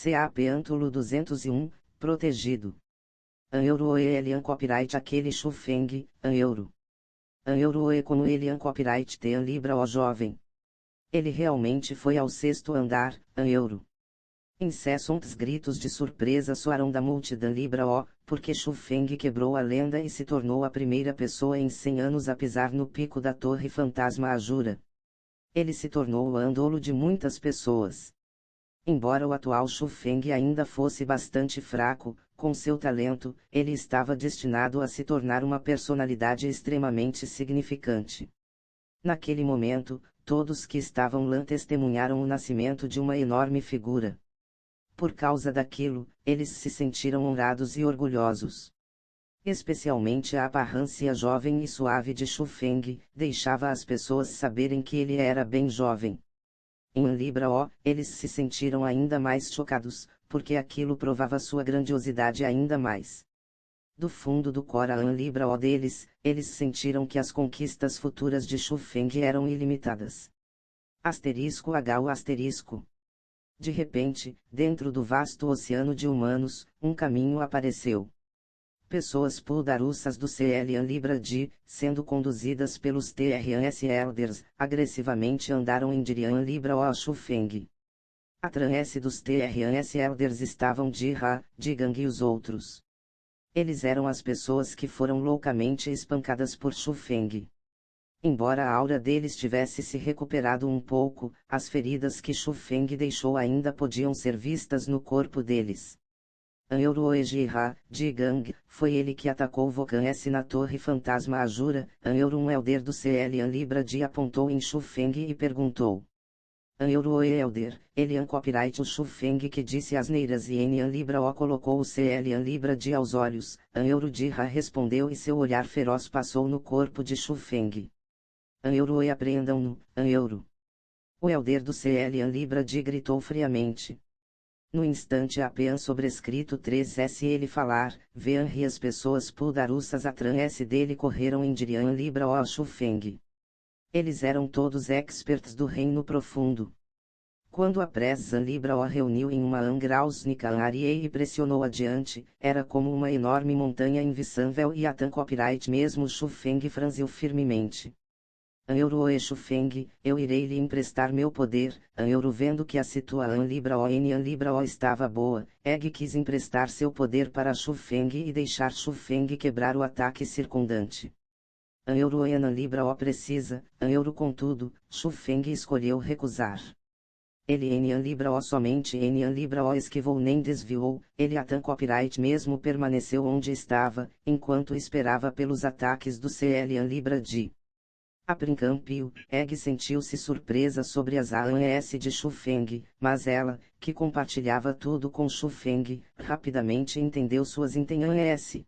CAP Antulo 201, protegido. Euro Elian Copyright aquele Shufeng, Euro. Euro e como Elian Copyright Tean Libra o jovem. Ele realmente foi ao sexto andar, Euro. Incessantes gritos de surpresa soaram da multidão Libra o, porque Shufeng quebrou a lenda e se tornou a primeira pessoa em 100 anos a pisar no pico da Torre Fantasma Ajura. Ele se tornou o andolo de muitas pessoas. Embora o atual Shufeng ainda fosse bastante fraco, com seu talento, ele estava destinado a se tornar uma personalidade extremamente significante. Naquele momento, todos que estavam lá testemunharam o nascimento de uma enorme figura. Por causa daquilo, eles se sentiram honrados e orgulhosos. Especialmente a aparência jovem e suave de Shufeng, deixava as pessoas saberem que ele era bem jovem. Em Libra O, eles se sentiram ainda mais chocados, porque aquilo provava sua grandiosidade ainda mais. Do fundo do coração Libra O deles, eles sentiram que as conquistas futuras de Shufeng eram ilimitadas. Asterisco H o asterisco. De repente, dentro do vasto oceano de humanos, um caminho apareceu. Pessoas poderosas do CLN Libra D, sendo conduzidas pelos TRS Elders, agressivamente andaram em Dirian Libra ou Shufeng. A transe dos TRS Elders estavam de Ra, de Gang e os outros. Eles eram as pessoas que foram loucamente espancadas por Shufeng. Embora a aura deles tivesse se recuperado um pouco, as feridas que Shufeng deixou ainda podiam ser vistas no corpo deles. Euro Ejira, de Gang, foi ele que atacou Vokan S na Torre Fantasma Ajura. Euro um elder do CLN Libra D apontou em Shufeng e perguntou. Euro Elder, Elian Copyright o Shufeng que disse asneiras e Enian Libra O colocou o CLN Libra D aos olhos. Euro Dira respondeu e seu olhar feroz passou no corpo de Shufeng. Euro e apreendam-no, Euro. O elder do CLN Libra D gritou friamente. No instante apenas sobrescrito 3S ele falar, vean e as pessoas poderosas atrás dele correram em Dirian Libra O Shufeng. Eles eram todos experts do reino profundo. Quando a pressa Libra O reuniu em uma Angrausnica área e pressionou adiante, era como uma enorme montanha invisível e a tan copyright mesmo Shufeng franziu firmemente. Euro e Shufeng, eu irei lhe emprestar meu poder. Euro vendo que a situação Libra O Enian Libra O estava boa, Egg quis emprestar seu poder para Shufeng e deixar Shufeng quebrar o ataque circundante. Euro Enian Libra O precisa, Euro contudo, Shufeng escolheu recusar. Ele Enian Libra O somente Enian Libra O esquivou nem desviou, ele a tan copyright mesmo permaneceu onde estava, enquanto esperava pelos ataques do CLN Libra D. A princípio, Egg sentiu-se surpresa sobre as ANS de Shufeng, mas ela, que compartilhava tudo com Shufeng, rapidamente entendeu suas intenções.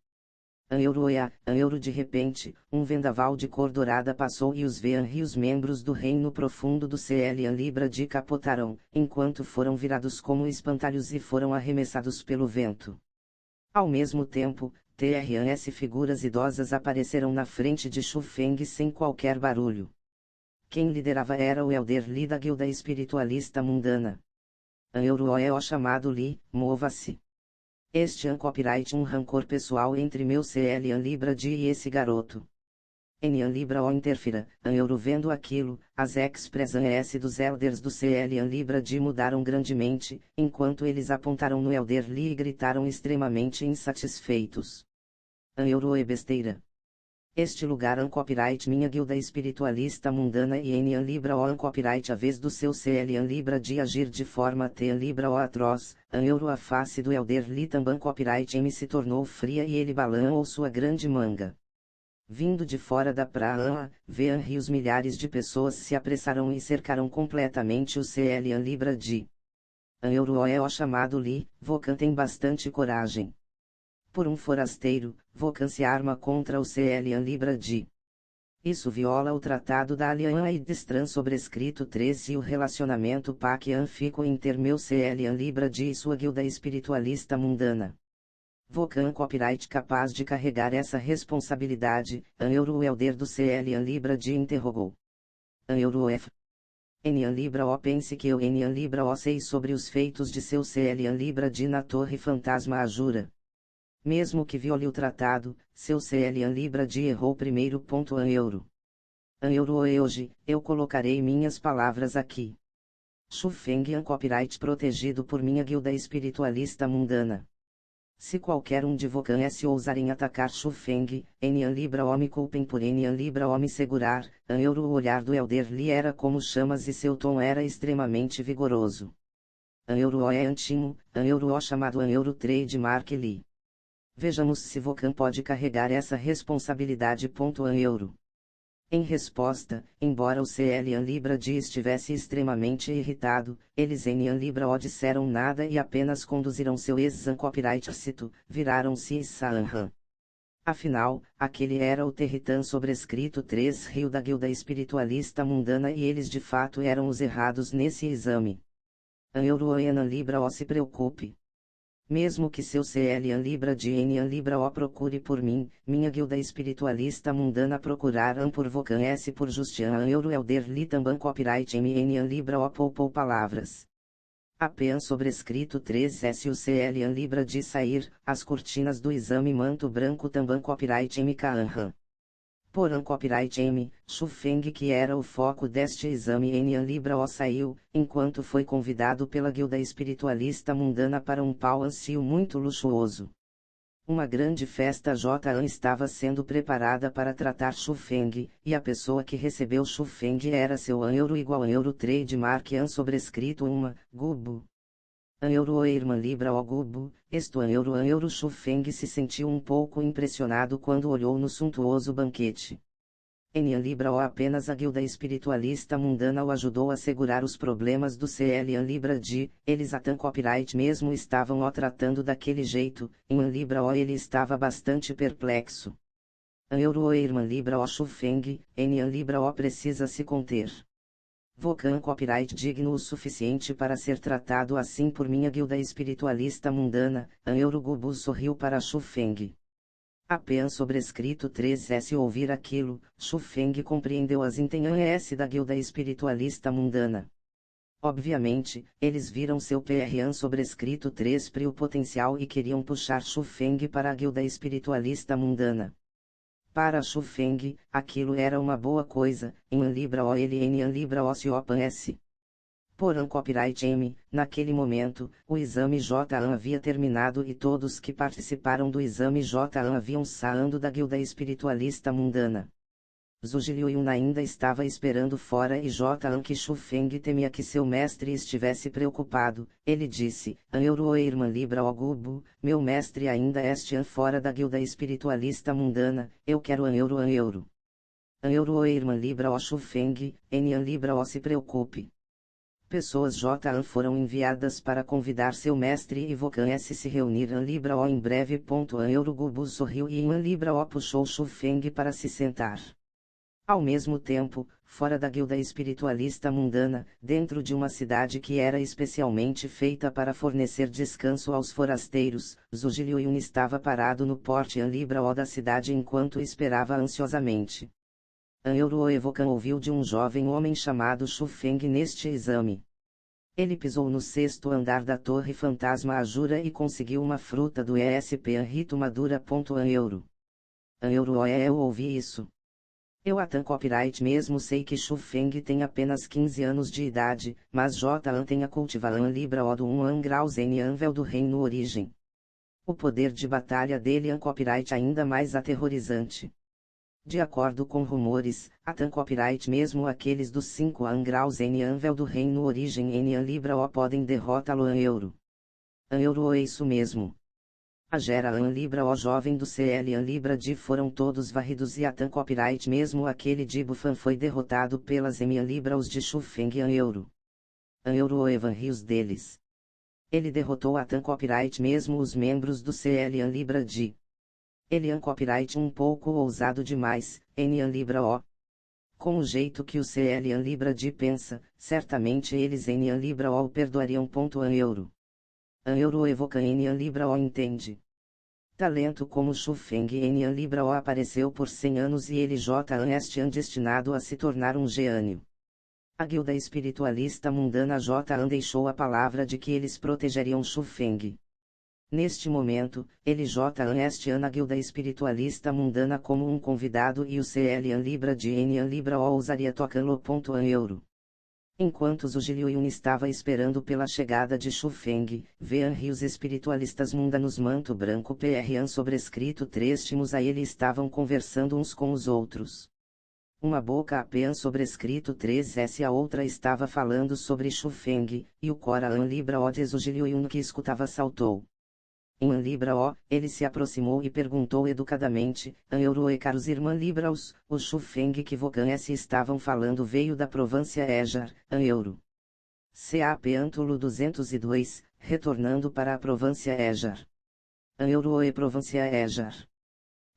Euro de repente, um vendaval de cor dourada passou e os Vean e os membros do reino profundo do CLN Libra D capotaram, enquanto foram virados como espantalhos e foram arremessados pelo vento. Ao mesmo tempo, TRS figuras idosas apareceram na frente de Shufeng sem qualquer barulho. Quem liderava era o elder Li da guilda espiritualista mundana. Euro é o chamado Li, mova-se. Este é copyright um rancor pessoal entre meu CLN Libra D e esse garoto. Enian Libra O interfira, Euro vendo aquilo, as expressões dos elders do CLN Libra D mudaram grandemente, enquanto eles apontaram no elder Li e gritaram extremamente insatisfeitos. Euro e besteira. Este lugar copyright minha guilda espiritualista mundana e Enian Libra O copyright a vez do seu CLN Libra de agir de forma Tean Libra O atroz, Euro a face do elder Li também copyright M se tornou fria e ele balançou sua grande manga. Vindo de fora da praia, Vean e os milhares de pessoas se apressaram e cercaram completamente o CLN Libra D. Euro é o chamado Li, Vokan tem bastante coragem. Por um forasteiro, Vokan se arma contra o CLN Libra D. Isso viola o Tratado da Aliança e Destran sobrescrito 13 e o relacionamento pacífico inter meu CLN Libra D e sua guilda espiritualista mundana. Vokan copyright capaz de carregar essa responsabilidade, Euro o elder do CLN Libra D interrogou. Euro F. Enian Libra O pense que eu Enian Libra O sei sobre os feitos de seu Celian Libra D na Torre Fantasma a jura. Mesmo que viole o tratado, seu Celian Libra D errou primeiro. An euro. An euro hoje, eu colocarei minhas palavras aqui. Shu Feng An copyright protegido por minha guilda espiritualista mundana. Se qualquer um de Vokan S ousar em atacar Shu Feng, Enian Libra O me culpem por Enian Libra O me segurar. An euro o olhar do Elder Li era como chamas e seu tom era extremamente vigoroso. An euro O é antimo, An euro O chamado An euro trademark Li. Vejamos se Vokan pode carregar essa responsabilidade. An euro. Em resposta, embora o Celian Libra D estivesse extremamente irritado, eles Enian Libra O disseram nada e apenas conduziram seu ex-Zan copyright cito, viraram-se e Saanhan. Afinal, aquele era o Territan sobrescrito 3 Rio da guilda espiritualista mundana e eles de fato eram os errados nesse exame. An euro Enian Libra O se preocupe. Mesmo que seu Celian Libra de Enian Libra O procure por mim, minha guilda espiritualista mundana procuraram por Vokan S por Justian An euro Elder Li também copyright M Enian Libra O poupou palavras. Apenas sobrescrito 3S o Celian Libra de sair, as cortinas do exame manto branco também copyright M Kaanhan. Porém copyright M, Shu Feng que era o foco deste exame Enian Libra O saiu, enquanto foi convidado pela guilda espiritualista mundana para um pau ansio muito luxuoso. Uma grande festa Jan estava sendo preparada para tratar Shu Feng, e a pessoa que recebeu Shu Feng era seu An euro igual An euro trademark An sobrescrito uma, Gubo. An euro irmã Libra O Gubo, An euro Shu Feng se sentiu um pouco impressionado quando olhou no suntuoso banquete. Enian Libra O apenas a guilda espiritualista mundana o ajudou a segurar os problemas do Celian Libra D, eles Atan copyright mesmo estavam o tratando daquele jeito, em An Libra O ele estava bastante perplexo. An euro irmã Libra O Shu Feng, Enian Libra O precisa se conter. Vokan copyright digno o suficiente para ser tratado assim por minha guilda espiritualista mundana, An euro Gubu sorriu para Shu Feng. Apenas sobrescrito 3S ouvir aquilo, Shu Feng compreendeu as intenções da guilda espiritualista mundana. Obviamente, eles viram seu PRAN sobrescrito 3 Pri o potencial e queriam puxar Shu Feng para a guilda espiritualista mundana. Para Shu Feng, aquilo era uma boa coisa, em An Libra O ele em An Libra O se Opan S. Porém copyright M, naquele momento, o exame Jan havia terminado e todos que participaram do exame Jan haviam saído da guilda espiritualista mundana. Zhu Yun ainda estava esperando fora e Jan que Shu Feng temia que seu mestre estivesse preocupado, ele disse, An euro irmã Libra O Gubo, meu mestre ainda este fora da guilda espiritualista mundana, eu quero An euro An euro. An euro irmã Libra O Shu Feng, Enian Libra O se preocupe. Pessoas Jan foram enviadas para convidar seu mestre e Vokan S se reunir An Libra O em breve. An euro Gubu sorriu e em An Libra O puxou Shu Feng para se sentar. Ao mesmo tempo, fora da guilda espiritualista mundana, dentro de uma cidade que era especialmente feita para fornecer descanso aos forasteiros, Zhu Yun estava parado no porte An Libra O da cidade enquanto esperava ansiosamente. An euro Evocan ouviu de um jovem homem chamado Shu Feng neste exame. Ele pisou no 6º andar da Torre Fantasma Ajura e conseguiu uma fruta do ESP An Rito Madura. An euro. An euro eu ouvi isso. Eu Atan copyright mesmo sei que Shu Feng tem apenas 15 anos de idade, mas Jan tem a cultivar An Libra O do 1 An graus N Anvel do reino origem. O poder de batalha dele An copyright ainda mais aterrorizante. De acordo com rumores, Atan copyright mesmo aqueles dos 5 An graus N Anvel do reino origem N An Libra O podem derrotá-lo An euro. An euro é isso mesmo. A Gera An Libra O jovem do Celian Libra D foram todos varridos e Atan copyright mesmo aquele de Bufan foi derrotado pelas Emian Libra os de Shu Feng An euro. An euro Evan rios deles. Ele derrotou Atan copyright mesmo os membros do Celian Libra D. Ele An copyright um pouco ousado demais, Enian Libra O. Com o jeito que o Celian Libra D pensa, certamente eles Enian Libra O o perdoariam. An euro. An euro evoca Enian Libra O entende. Talento como Shu Feng Enian Libra O apareceu por 100 anos e ele Jan este destinado a se tornar um gênio. A guilda espiritualista mundana J.A. deixou a palavra de que eles protegeriam Shufeng. Neste momento, ele J.A. este na guilda espiritualista mundana como um convidado e o CL Libra de N Libra O usaria Tocalo.euro. Enquanto Zhiliuyun estava esperando pela chegada de Shufeng, Vean rios espiritualistas mundanos manto branco PRAN sobrescrito trêstimos a ele estavam conversando uns com os outros. Uma boca apenas sobrescrito 3S a outra estava falando sobre Shufeng, e o Coran Libra O de Zhiliuyun que escutava saltou. Em Libra O, ele se aproximou e perguntou educadamente, Euro e caros irmã Libraos, o Shufeng que vocês estavam falando veio da Provância Ejar, Euro. CAP Antulo 202, retornando para a Provância Ejar. Euro e Provância Ejar.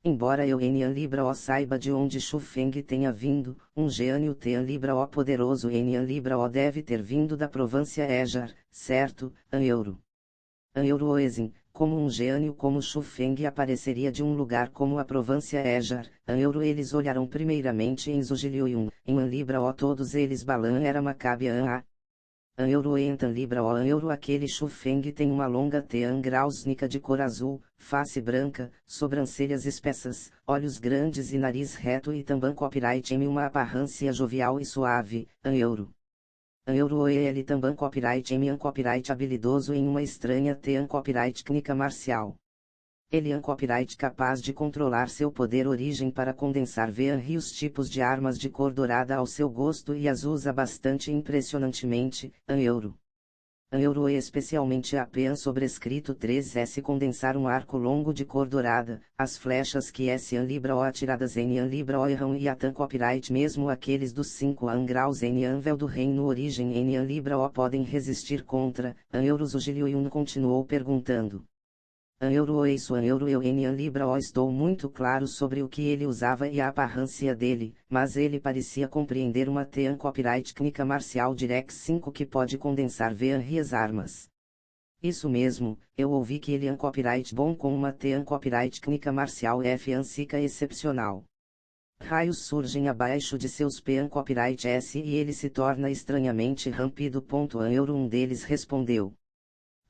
Embora eu N Libra O saiba de onde Shufeng tenha vindo, um gênio T Libra O poderoso N Libra O deve ter vindo da Provância Ejar, certo, Euro. Euroezin, como um gênio como Shufeng apareceria de um lugar como a Provância Ejar, Euro eles olharam primeiramente em Zhiliuyun, em Libra O todos eles Balan era Macabe a Euro entan Libra O Euro aquele Shufeng tem uma longa tean grausnica de cor azul, face branca, sobrancelhas espessas, olhos grandes e nariz reto e também copyright em uma aparência jovial e suave, Euro. Euro ele também copyright em copyright habilidoso em uma estranha tean copyright técnica marcial. Ele é copyright capaz de controlar seu poder origem para condensar Vean rios tipos de armas de cor dourada ao seu gosto e as usa bastante impressionantemente, Euro. Euro é especialmente apenas sobrescrito 3S condensar um arco longo de cor dourada, as flechas que S Libra O atiradas em Libra O erram e atan copyright mesmo aqueles dos 5 graus em Anvel do reino origem em Libra O podem resistir contra, Euro Zhiliuyun continuou perguntando. Euro isso Euro eu N Libra O estou muito claro sobre o que ele usava e a aparência dele, mas ele parecia compreender uma tean copyright técnica marcial Direct 5 que pode condensar Vean rias armas. Isso mesmo, eu ouvi que ele é copyright bom com uma tean copyright técnica marcial F ansica excepcional. Raios surgem abaixo de seus pean copyright S e ele se torna estranhamente rampido. Euro um deles respondeu.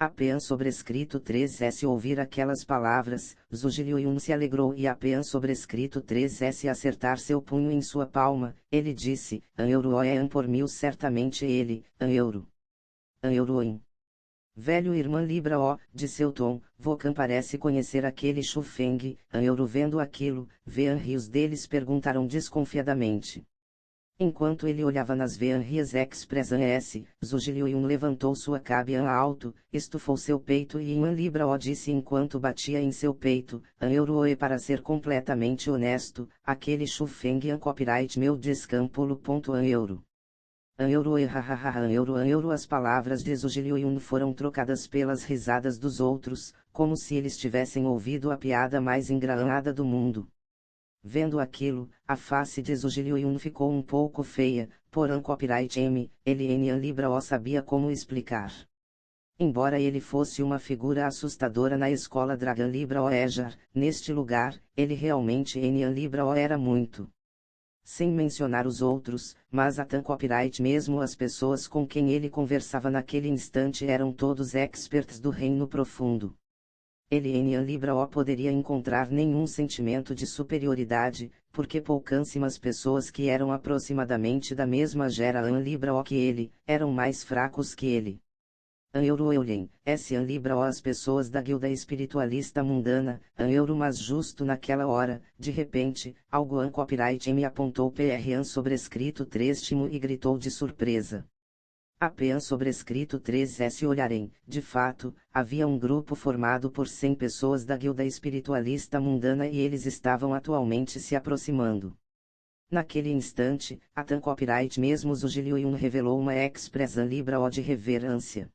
Apenas sobrescrito 3S ouvir aquelas palavras, Zhiliuyun se alegrou e apenas sobrescrito 3S acertar seu punho em sua palma, ele disse, Euro é por mil certamente ele, Euro. Euroin. Velho irmã Libra O, de seu tom, Vocan parece conhecer aquele Shufeng, Euro vendo aquilo, Vean rios deles perguntaram desconfiadamente. Enquanto ele olhava nas Veanrias Expressan S, Zhiliuyun levantou sua cabeça alto, estufou seu peito e em Libra O disse enquanto batia em seu peito, Euro e para ser completamente honesto, aquele Shufeng copyright meu descampulo. Euro. Euro e hahaha Euro as palavras de Zhiliuyun foram trocadas pelas risadas dos outros, como se eles tivessem ouvido a piada mais engraçada do mundo. Vendo aquilo, a face de Zhiliuyun ficou um pouco feia, porém copyright M, ele N Libra O sabia como explicar. Embora ele fosse uma figura assustadora na escola Dragon Libra O Ejar, neste lugar, ele realmente N Libra O era muito. Sem mencionar os outros, mas até copyright mesmo as pessoas com quem ele conversava naquele instante eram todos experts do reino profundo. Ele em Libra O poderia encontrar nenhum sentimento de superioridade, porque pouquíssimas pessoas que eram aproximadamente da mesma gera em Libra O que ele, eram mais fracos que ele. Euro Eulen, S em Libra O as pessoas da guilda espiritualista mundana, Euro mas justo naquela hora, de repente, algo em copyright me apontou PRAN sobrescrito trêstimo e gritou de surpresa. Apenas sobrescrito 3S olharem, de fato, havia um grupo formado por 100 pessoas da guilda espiritualista mundana e eles estavam atualmente se aproximando. Naquele instante, a tan copyright mesmo Zhiliuyun revelou uma expressão Libra O de reverência.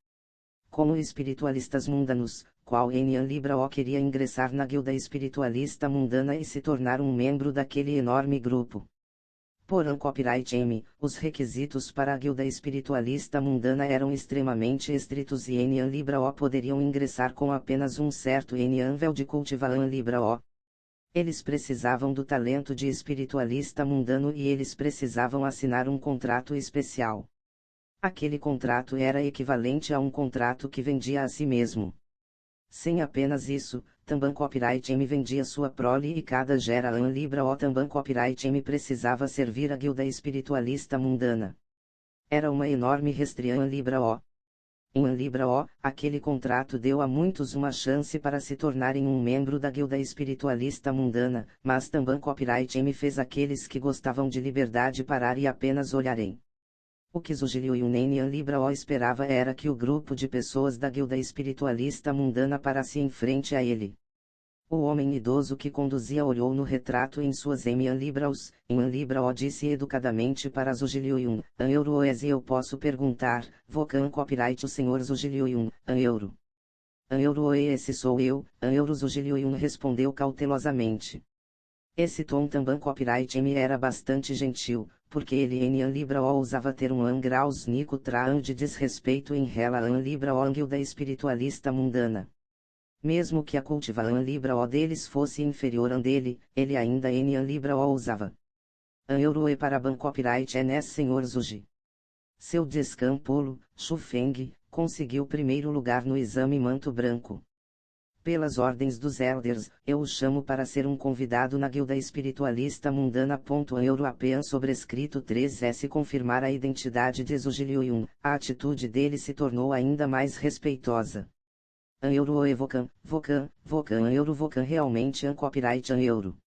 Como espiritualistas mundanos, qual N Libra O queria ingressar na guilda espiritualista mundana e se tornar um membro daquele enorme grupo. Porém copyright M, os requisitos para a guilda espiritualista mundana eram extremamente estritos e N Libra O poderiam ingressar com apenas um certo N Anvel de cultivar Libra O. Eles precisavam do talento de espiritualista mundano e eles precisavam assinar um contrato especial. Aquele contrato era equivalente a um contrato que vendia a si mesmo. Sem apenas isso, também Copyright M vendia sua prole e cada gera um libra o também Copyright M precisava servir a guilda espiritualista mundana. Era uma enorme restrição libra o. Em um libra o, aquele contrato deu a muitos uma chance para se tornarem um membro da guilda espiritualista mundana, mas também Copyright M fez aqueles que gostavam de liberdade parar e apenas olharem. O que Zugilio e o Nenian Libra O esperava era que o grupo de pessoas da guilda espiritualista mundana parasse em frente a ele. O homem idoso que conduzia olhou no retrato em suas Emian Libraos, em um Libra O disse educadamente para Zugilio e an euro e eu posso perguntar, Vocan copyright o senhor Zugilio e an euro. An euro e esse sou eu, an euro Zugilio e respondeu cautelosamente. Esse tom também copyright M era bastante gentil, porque ele em Libra O usava ter um graus nico traan de desrespeito em rela an Libra O guilda espiritualista mundana. Mesmo que a cultiva an Libra O deles fosse inferior an dele, ele ainda em Libra O usava. An euro e para ban copyright NS senhor Zuji. Seu descampolo, Shufeng, conseguiu primeiro lugar no exame manto branco. Pelas ordens dos elders, eu o chamo para ser um convidado na guilda espiritualista mundana. Euro apenas sobrescrito 3S confirmar a identidade de Zugilio Yun, a atitude dele se tornou ainda mais respeitosa. An euro e Vocan an euro Vocan realmente an copyright an euro.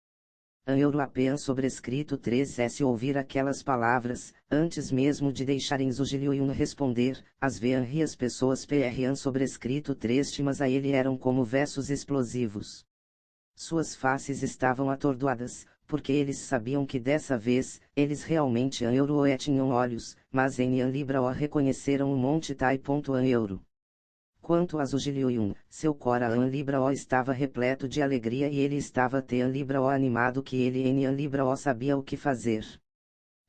An euro apenas sobrescrito 3S ouvir aquelas palavras, antes mesmo de deixarem Zugilio Yun responder, as veem e as pessoas pr'n sobrescrito 3 mas a ele eram como versos explosivos. Suas faces estavam atordoadas, porque eles sabiam que dessa vez, eles realmente an euro e tinham olhos, mas em an Libra o reconheceram o monte Tai. An euro. Quanto a Zugilio Yun, seu cora an Libra O estava repleto de alegria e ele estava an Libra O animado que ele em an Libra O sabia o que fazer.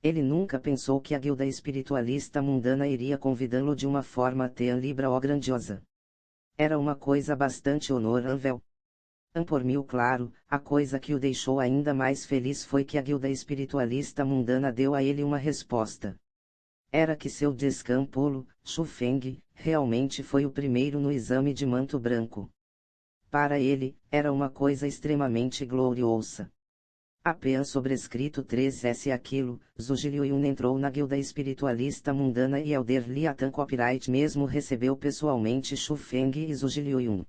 Ele nunca pensou que a guilda espiritualista mundana iria convidá-lo de uma forma an Libra O grandiosa. Era uma coisa bastante honorável. Por mil claro, a coisa que o deixou ainda mais feliz foi que a guilda espiritualista mundana deu a ele uma resposta. Era que seu descampolo, Shufeng, realmente foi o primeiro no exame de manto branco. Para ele, era uma coisa extremamente gloriosa. Apenas sobrescrito 3S aquilo, Zugilio Yun entrou na guilda espiritualista mundana e Elder Liatan Copyright mesmo recebeu pessoalmente Shufeng e Zugilio Yun.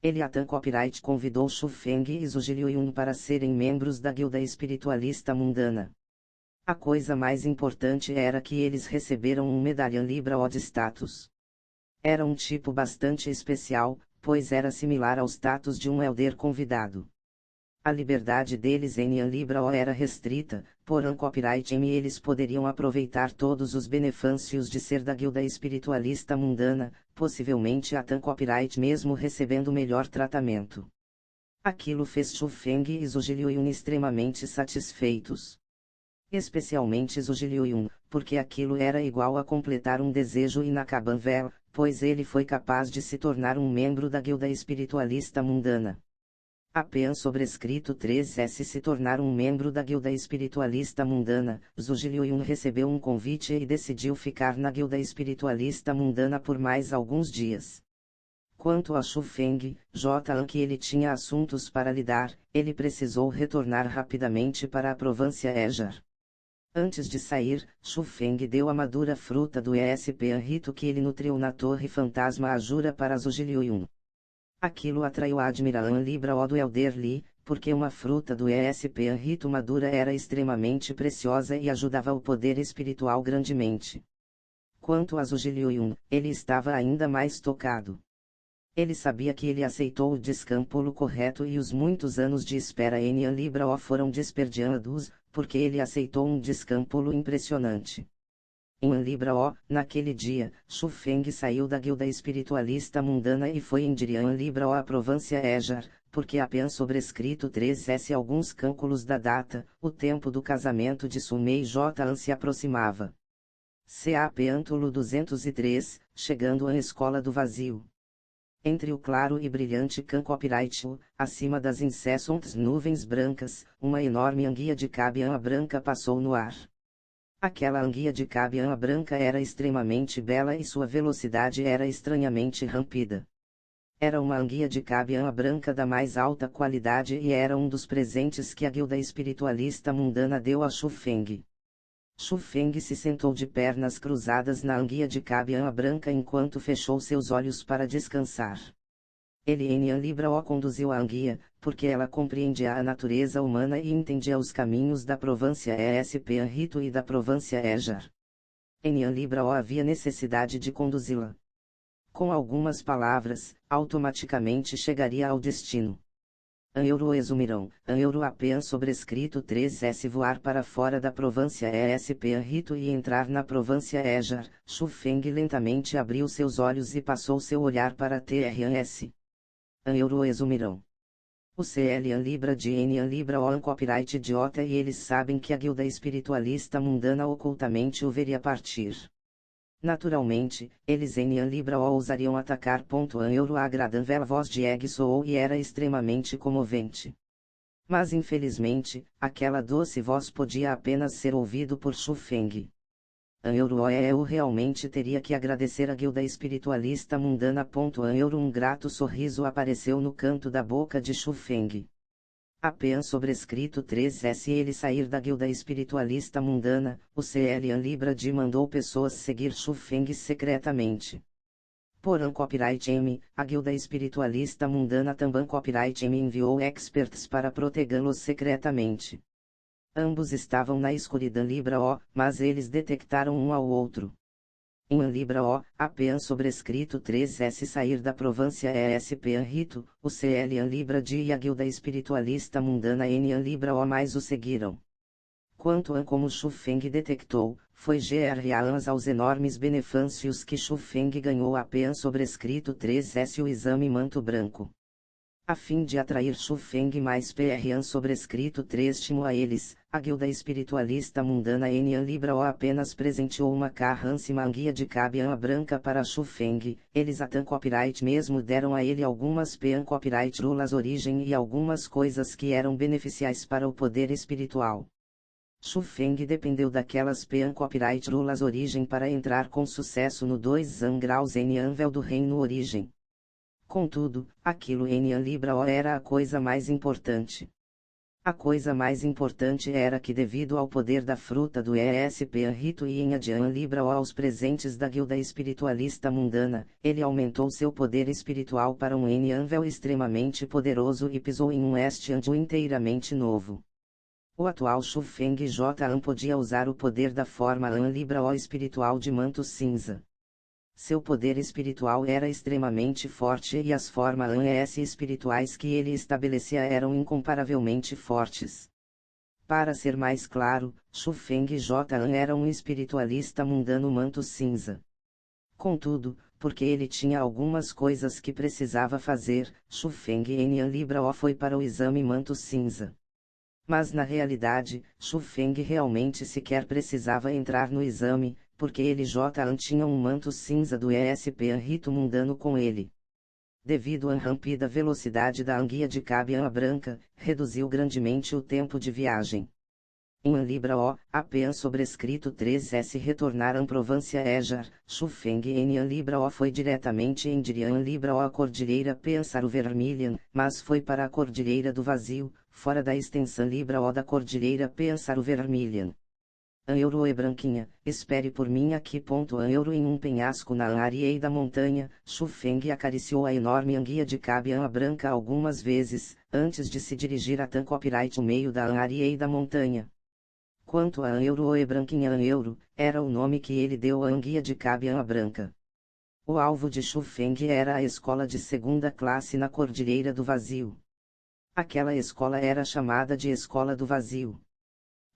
Liatan Copyright convidou Shufeng e Zugilio Yun para serem membros da guilda espiritualista mundana. A coisa mais importante era que eles receberam um medalhão Libra O de status. Era um tipo bastante especial, pois era similar ao status de um elder convidado. A liberdade deles em an Libra O era restrita, por an copyright M eles poderiam aproveitar todos os benefícios de ser da guilda espiritualista mundana, possivelmente a tan copyright mesmo recebendo melhor tratamento. Aquilo fez Shufeng e Zugilio Yun extremamente satisfeitos. Especialmente Zugilio Yun, porque aquilo era igual a completar um desejo inacabável, pois ele foi capaz de se tornar um membro da guilda espiritualista mundana. Apenas sobrescrito 3S se tornar um membro da guilda espiritualista mundana, Zugilio Yun recebeu um convite e decidiu ficar na guilda espiritualista mundana por mais alguns dias. Quanto a Shufeng, que ele tinha assuntos para lidar, ele precisou retornar rapidamente para a província Ejar. Antes de sair, Shufeng deu a madura fruta do ESP rito que ele nutriu na Torre Fantasma Ajura para Zugilio Yun. Aquilo atraiu a admiração Libra O do Elder Li, porque uma fruta do ESP rito madura era extremamente preciosa e ajudava o poder espiritual grandemente. Quanto a Zugilio Yun, ele estava ainda mais tocado. Ele sabia que ele aceitou o descampolo correto e os muitos anos de espera em an Libra O foram desperdiçados, porque ele aceitou um descampolo impressionante. Em an Libra O, naquele dia, Shufeng saiu da guilda espiritualista mundana e foi em an Libra O à província Ejar, porque apenas sobrescrito 3S alguns cálculos da data, o tempo do casamento de Sumei Jan se aproximava. CAP Antulo 203, chegando à escola do vazio. Entre o claro e brilhante Can Copyright U, acima das incessantes nuvens brancas, uma enorme anguia de cabiã branca passou no ar. Aquela anguia de cabiã branca era extremamente bela e sua velocidade era estranhamente rápida. Era uma anguia de cabiã branca da mais alta qualidade e era um dos presentes que a guilda espiritualista mundana deu a Shu Feng. Shu Feng se sentou de pernas cruzadas na anguia de cabiã branca enquanto fechou seus olhos para descansar. Ele Enian Libra o conduziu a anguia, porque ela compreendia a natureza humana e entendia os caminhos da Provância ESP Rito e da Provância Ejar. Enian Libra o havia necessidade de conduzi-la. Com algumas palavras, automaticamente chegaria ao destino. Euro exumirão, Euro apenas sobrescrito 3S voar para fora da Provância ESP Rito e entrar na Provância Ejar. Shu Feng lentamente abriu seus olhos e passou seu olhar para TRS. Euro exumirão. O CL Libra de Enian Libra o copyright idiota e eles sabem que a guilda espiritualista mundana ocultamente o veria partir. Naturalmente, eles Enian Libra o ousariam atacar. Euro agradável voz de Egg soou e era extremamente comovente. Mas infelizmente, aquela doce voz podia apenas ser ouvido por Shu Feng. Eu realmente teria que agradecer a guilda espiritualista mundana. Um grato sorriso apareceu no canto da boca de Shu Feng. Apenas sobrescrito 3S ele sair da guilda espiritualista mundana, o CL Libra D mandou pessoas seguir Shu Feng secretamente. Porém Copyright M, a guilda espiritualista mundana também Copyright M enviou experts para protegê-los secretamente. Ambos estavam na escuridão Libra O, mas eles detectaram um ao outro. Em Libra O, apenas sobrescrito 3S sair da Provância ESP Rito, o CL Libra D e a guilda espiritualista mundana N Libra O mais o seguiram. Quanto a como Shu Feng detectou, foi GRAs aos enormes benefícios que Shu Feng ganhou apenas sobrescrito 3S o exame manto branco. A fim de atrair Shu Feng mais PRAN sobrescrito 3 timo a eles, a guilda espiritualista mundana Enian Libra O apenas presenteou uma carrancima anguia de cabiã branca para Shu Feng, eles a Tan Copyright mesmo deram a ele algumas PAN Copyright Rulas Origem e algumas coisas que eram beneficiais para o poder espiritual. Shu Feng dependeu daquelas PAN Copyright Rulas Origem para entrar com sucesso no 2 graus Enianvel do Reino Origem. Contudo, aquilo Enian Libra O era a coisa mais importante. A coisa mais importante era que devido ao poder da fruta do ESP Rito e em Adian Libra O aos presentes da guilda espiritualista mundana, ele aumentou seu poder espiritual para um Enianvel extremamente poderoso e pisou em um Estiandu inteiramente novo. O atual Shu Feng J. podia usar o poder da forma An Libra O espiritual de manto cinza. Seu poder espiritual era extremamente forte e as formas ANS espirituais que ele estabelecia eram incomparavelmente fortes. Para ser mais claro, Shu Feng J. era um espiritualista mundano manto cinza. Contudo, porque ele tinha algumas coisas que precisava fazer, Shu Feng Enian Libra O foi para o exame manto cinza. Mas na realidade, Shu Feng realmente sequer precisava entrar no exame, porque ele J. tinha um manto cinza do ESP Rito mundano com ele. Devido à rápida velocidade da anguia de cabiã branca, reduziu grandemente o tempo de viagem. Em Libra O, apenas sobrescrito 3S retornaram Provância Ejar, Shu Feng em Libra O foi diretamente em Dirian Libra O a Cordilheira Pensaro Vermilion, mas foi para a Cordilheira do Vazio, fora da extensão Libra O da Cordilheira Pensaro Vermilion. Euro e branquinha, espere por mim aqui. Euro em um penhasco na areia da montanha, Shu Feng acariciou a enorme anguia de cabiã branca algumas vezes, antes de se dirigir a Tan Copyright no meio da areia da montanha. Quanto a Euro e branquinha Euro, era o nome que ele deu à anguia de cabiã branca. O alvo de Shu Feng era a escola de segunda classe na Cordilheira do Vazio. Aquela escola era chamada de Escola do Vazio.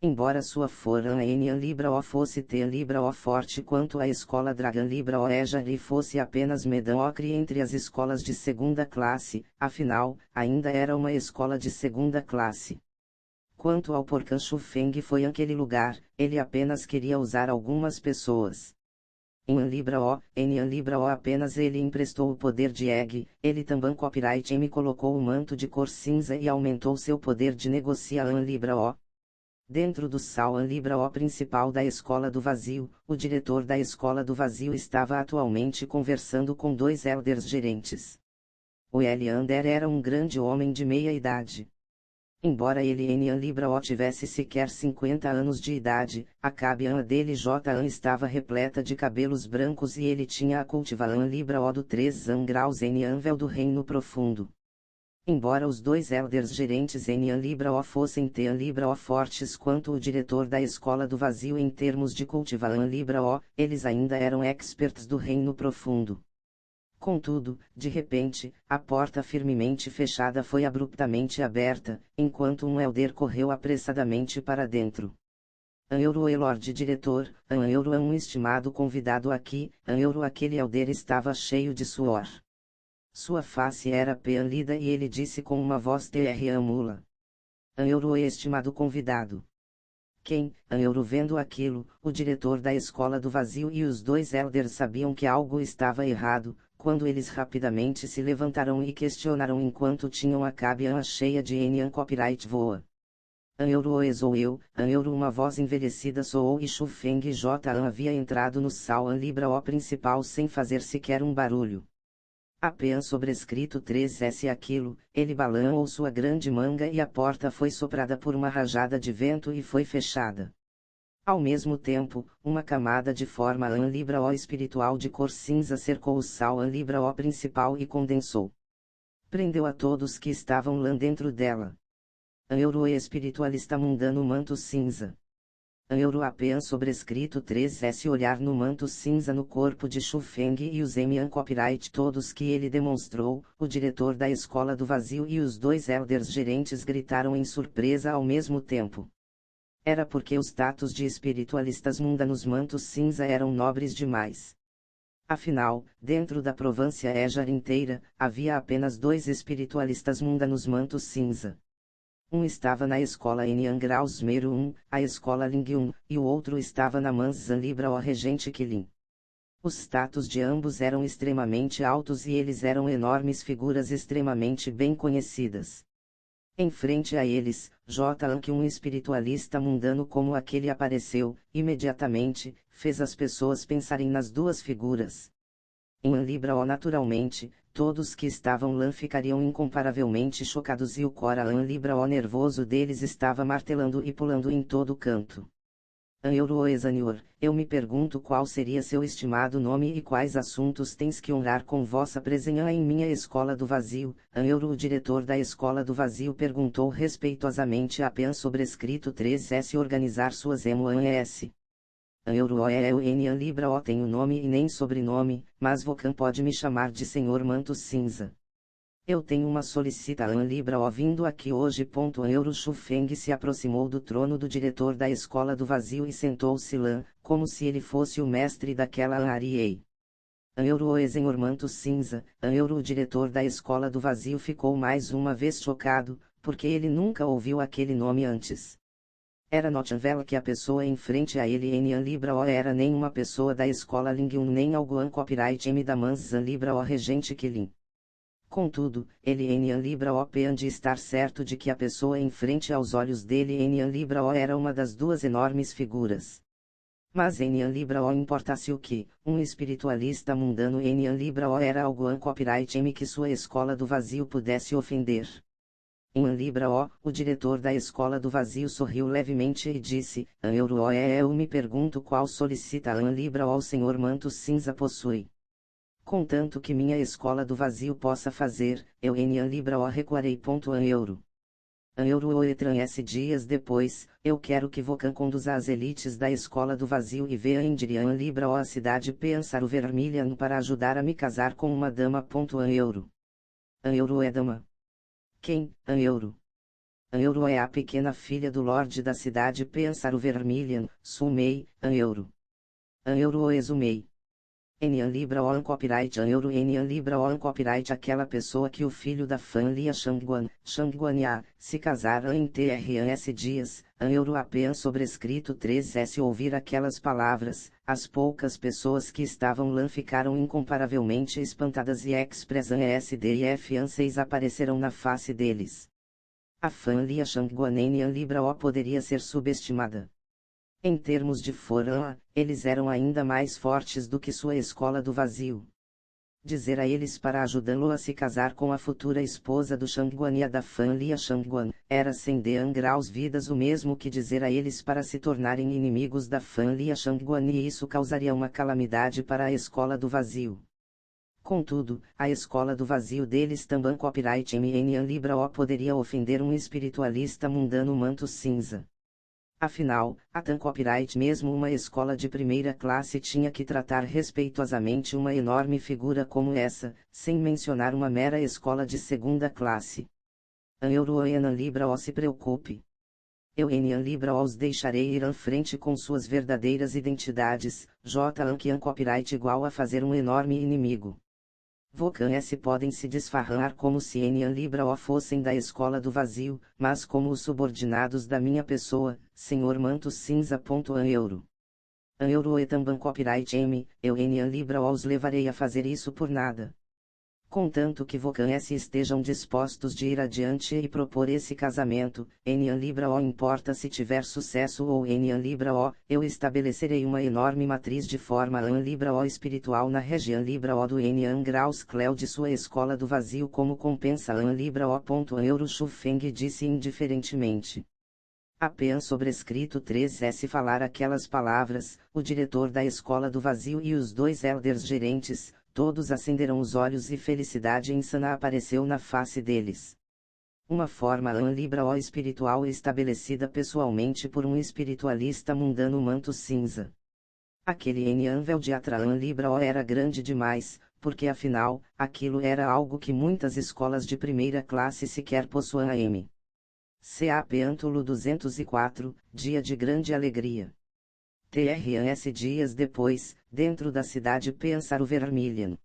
Embora sua forma Enian Libra O fosse T Libra O forte quanto a escola Dragon Libra O Ejar e fosse apenas medíocre entre as escolas de segunda classe, afinal, ainda era uma escola de segunda classe. Quanto ao porquê Shu Feng foi aquele lugar, ele apenas queria usar algumas pessoas. Em Libra O, em Libra O apenas ele emprestou o poder de Egg, ele também copyright me colocou o manto de cor cinza e aumentou seu poder de negociar em Libra O. Dentro do Sal Libra O principal da Escola do Vazio, o diretor da Escola do Vazio estava atualmente conversando com dois elders gerentes. O Eliander era um grande homem de meia idade. Embora ele em Libra O tivesse sequer 50 anos de idade, a cabeça dele J. estava repleta de cabelos brancos e ele tinha a cultivar Libra O do 3 graus em Anvel do Reino Profundo. Embora os dois elders gerentes em Libra O fossem T Libra O fortes quanto o diretor da Escola do Vazio em termos de cultivar Libra O, eles ainda eram experts do Reino Profundo. Contudo, de repente, a porta firmemente fechada foi abruptamente aberta, enquanto um elder correu apressadamente para dentro. Euro e Lorde Diretor, Euro é um estimado convidado aqui, Euro aquele elder estava cheio de suor. Sua face era pálida e ele disse com uma voz trêmula. Euro estimado convidado. Quem, Euro vendo aquilo, o diretor da Escola do Vazio e os dois elders sabiam que algo estava errado, quando eles rapidamente se levantaram e questionaram enquanto tinham a cabeça cheia de Enian copyright voa. Euro ou eu, Euro uma voz envelhecida soou e Shu Feng J. havia entrado no Sal Libra O principal sem fazer sequer um barulho. Apenas sobrescrito 3S aquilo, ele balançou sua grande manga e a porta foi soprada por uma rajada de vento e foi fechada. Ao mesmo tempo, uma camada de forma Libra O espiritual de cor cinza cercou o Sal Libra O principal e condensou. Prendeu a todos que estavam lá dentro dela. Euro espiritualista mundano manto cinza. Euro apenas sobrescrito 3S olhar no manto cinza no corpo de Shu Feng e os Emian copyright todos que ele demonstrou, o diretor da Escola do Vazio e os dois elders gerentes gritaram em surpresa ao mesmo tempo. Era porque os status de espiritualistas mundanos mantos cinza eram nobres demais. Afinal, dentro da Província Ejar inteira, havia apenas dois espiritualistas mundanos mantos cinza. Um estava na escola Enian Graus Meru 1, a escola Ling 1, e o outro estava na Manzan Libra O Regente Kilin. Os status de ambos eram extremamente altos e eles eram enormes figuras extremamente bem conhecidas. Em frente a eles, J. que um espiritualista mundano como aquele apareceu, imediatamente, fez as pessoas pensarem nas duas figuras. Em Libra O naturalmente, todos que estavam lá ficariam incomparavelmente chocados e o Cora Libra O nervoso deles estava martelando e pulando em todo canto. Euro Exanior, eu me pergunto qual seria seu estimado nome e quais assuntos tens que honrar com vossa presença em minha Escola do Vazio. Euro o diretor da Escola do Vazio perguntou respeitosamente a PEN sobrescrito 3S organizar suas MONS. Euro Enian Libra O tenho nome e nem sobrenome, mas Vocan pode me chamar de Senhor Manto Cinza. Eu tenho uma solicitação Libra O vindo aqui hoje. Euro Shu Feng se aproximou do trono do diretor da Escola do Vazio e sentou-se lá, como se ele fosse o mestre daquela Ariei. Euro Senhor Manto Cinza, Euro o diretor da Escola do Vazio ficou mais uma vez chocado, porque ele nunca ouviu aquele nome antes. Era notável que a pessoa em frente a ele Enian Libra O era nem uma pessoa da escola Ling 1 nem algum copyright M da Manzan Libra O Regente Kilin. Contudo, ele Enian Libra O de estar certo de que a pessoa em frente aos olhos dele Enian Libra O era uma das duas enormes figuras. Mas Enian Libra O importa-se o que, um espiritualista mundano Enian Libra O era algum copyright M que sua Escola do Vazio pudesse ofender. Em Libra O, o diretor da Escola do Vazio sorriu levemente e disse, Euro O eu me pergunto qual solicita Libra O o Senhor Manto Cinza possui. Contanto que minha Escola do Vazio possa fazer, eu em Libra O recuarei. Euro. Euro o S dias depois, eu quero que Vocan conduza as elites da Escola do Vazio e veja em Dirian Libra O a cidade Pensar Vermilion para ajudar a me casar com uma dama. Euro. Euro é dama. Quem, Euro? Euro é a pequena filha do Lorde da cidade Pensar Vermilion, Sumei, Euro. Euro Exumei. Enian Libra O copyright Euro Enian Libra O copyright aquela pessoa que o filho da fã Lia Shangguan, Shangguania, se casara em TRS dias, An euro apenas sobrescrito 3S ouvir aquelas palavras, as poucas pessoas que estavam lá ficaram incomparavelmente espantadas e expressam SD e F an 6 apareceram na face deles. A Fan Lia Shangguanenian Libra O poderia ser subestimada. Em termos de Foran, eles eram ainda mais fortes do que sua escola do vazio. Dizer a eles para ajudá-lo a se casar com a futura esposa do Shangguan e a da Fan Lia Shangguan, era 100 graus vidas o mesmo que dizer a eles para se tornarem inimigos da Fan Lia Shangguan e isso causaria uma calamidade para a escola do vazio. Contudo, a escola do vazio deles também copyright MN Libra O poderia ofender um espiritualista mundano manto cinza. Afinal, a TAN Copyright mesmo uma escola de primeira classe tinha que tratar respeitosamente uma enorme figura como essa, sem mencionar uma mera escola de segunda classe. An euro Enan Libra O se preocupe. Eu Enian Libra os deixarei ir à frente com suas verdadeiras identidades, J. Ankian Copyright igual a fazer um enorme inimigo. Vocan S podem se desfarrar como se Enian Libra O fossem da escola do vazio, mas como os subordinados da minha pessoa, Sr. Manto Cinza. An euro. An euro e também copyright M, eu Enian Libra os levarei a fazer isso por nada. Contanto que Vocan S estejam dispostos de ir adiante e propor esse casamento, Enian Libra O importa se tiver sucesso ou Enian Libra O, eu estabelecerei uma enorme matriz de forma An Libra O espiritual na região Libra O do Enian Graus Cleo de sua escola do vazio como compensa An Libra O. An euro Shu Feng disse indiferentemente. Apenas sobrescrito 3S falar aquelas palavras, o diretor da escola do vazio e os dois elders gerentes, todos acenderam os olhos e felicidade insana apareceu na face deles. Uma forma An Libra O espiritual estabelecida pessoalmente por um espiritualista mundano manto cinza. Aquele Enian de Atra An Libra O era grande demais, porque afinal, aquilo era algo que muitas escolas de primeira classe sequer possuem a M. CAP Antulo 204, dia de grande alegria. TRANS dias depois, dentro da cidade Pensaro Vermilion.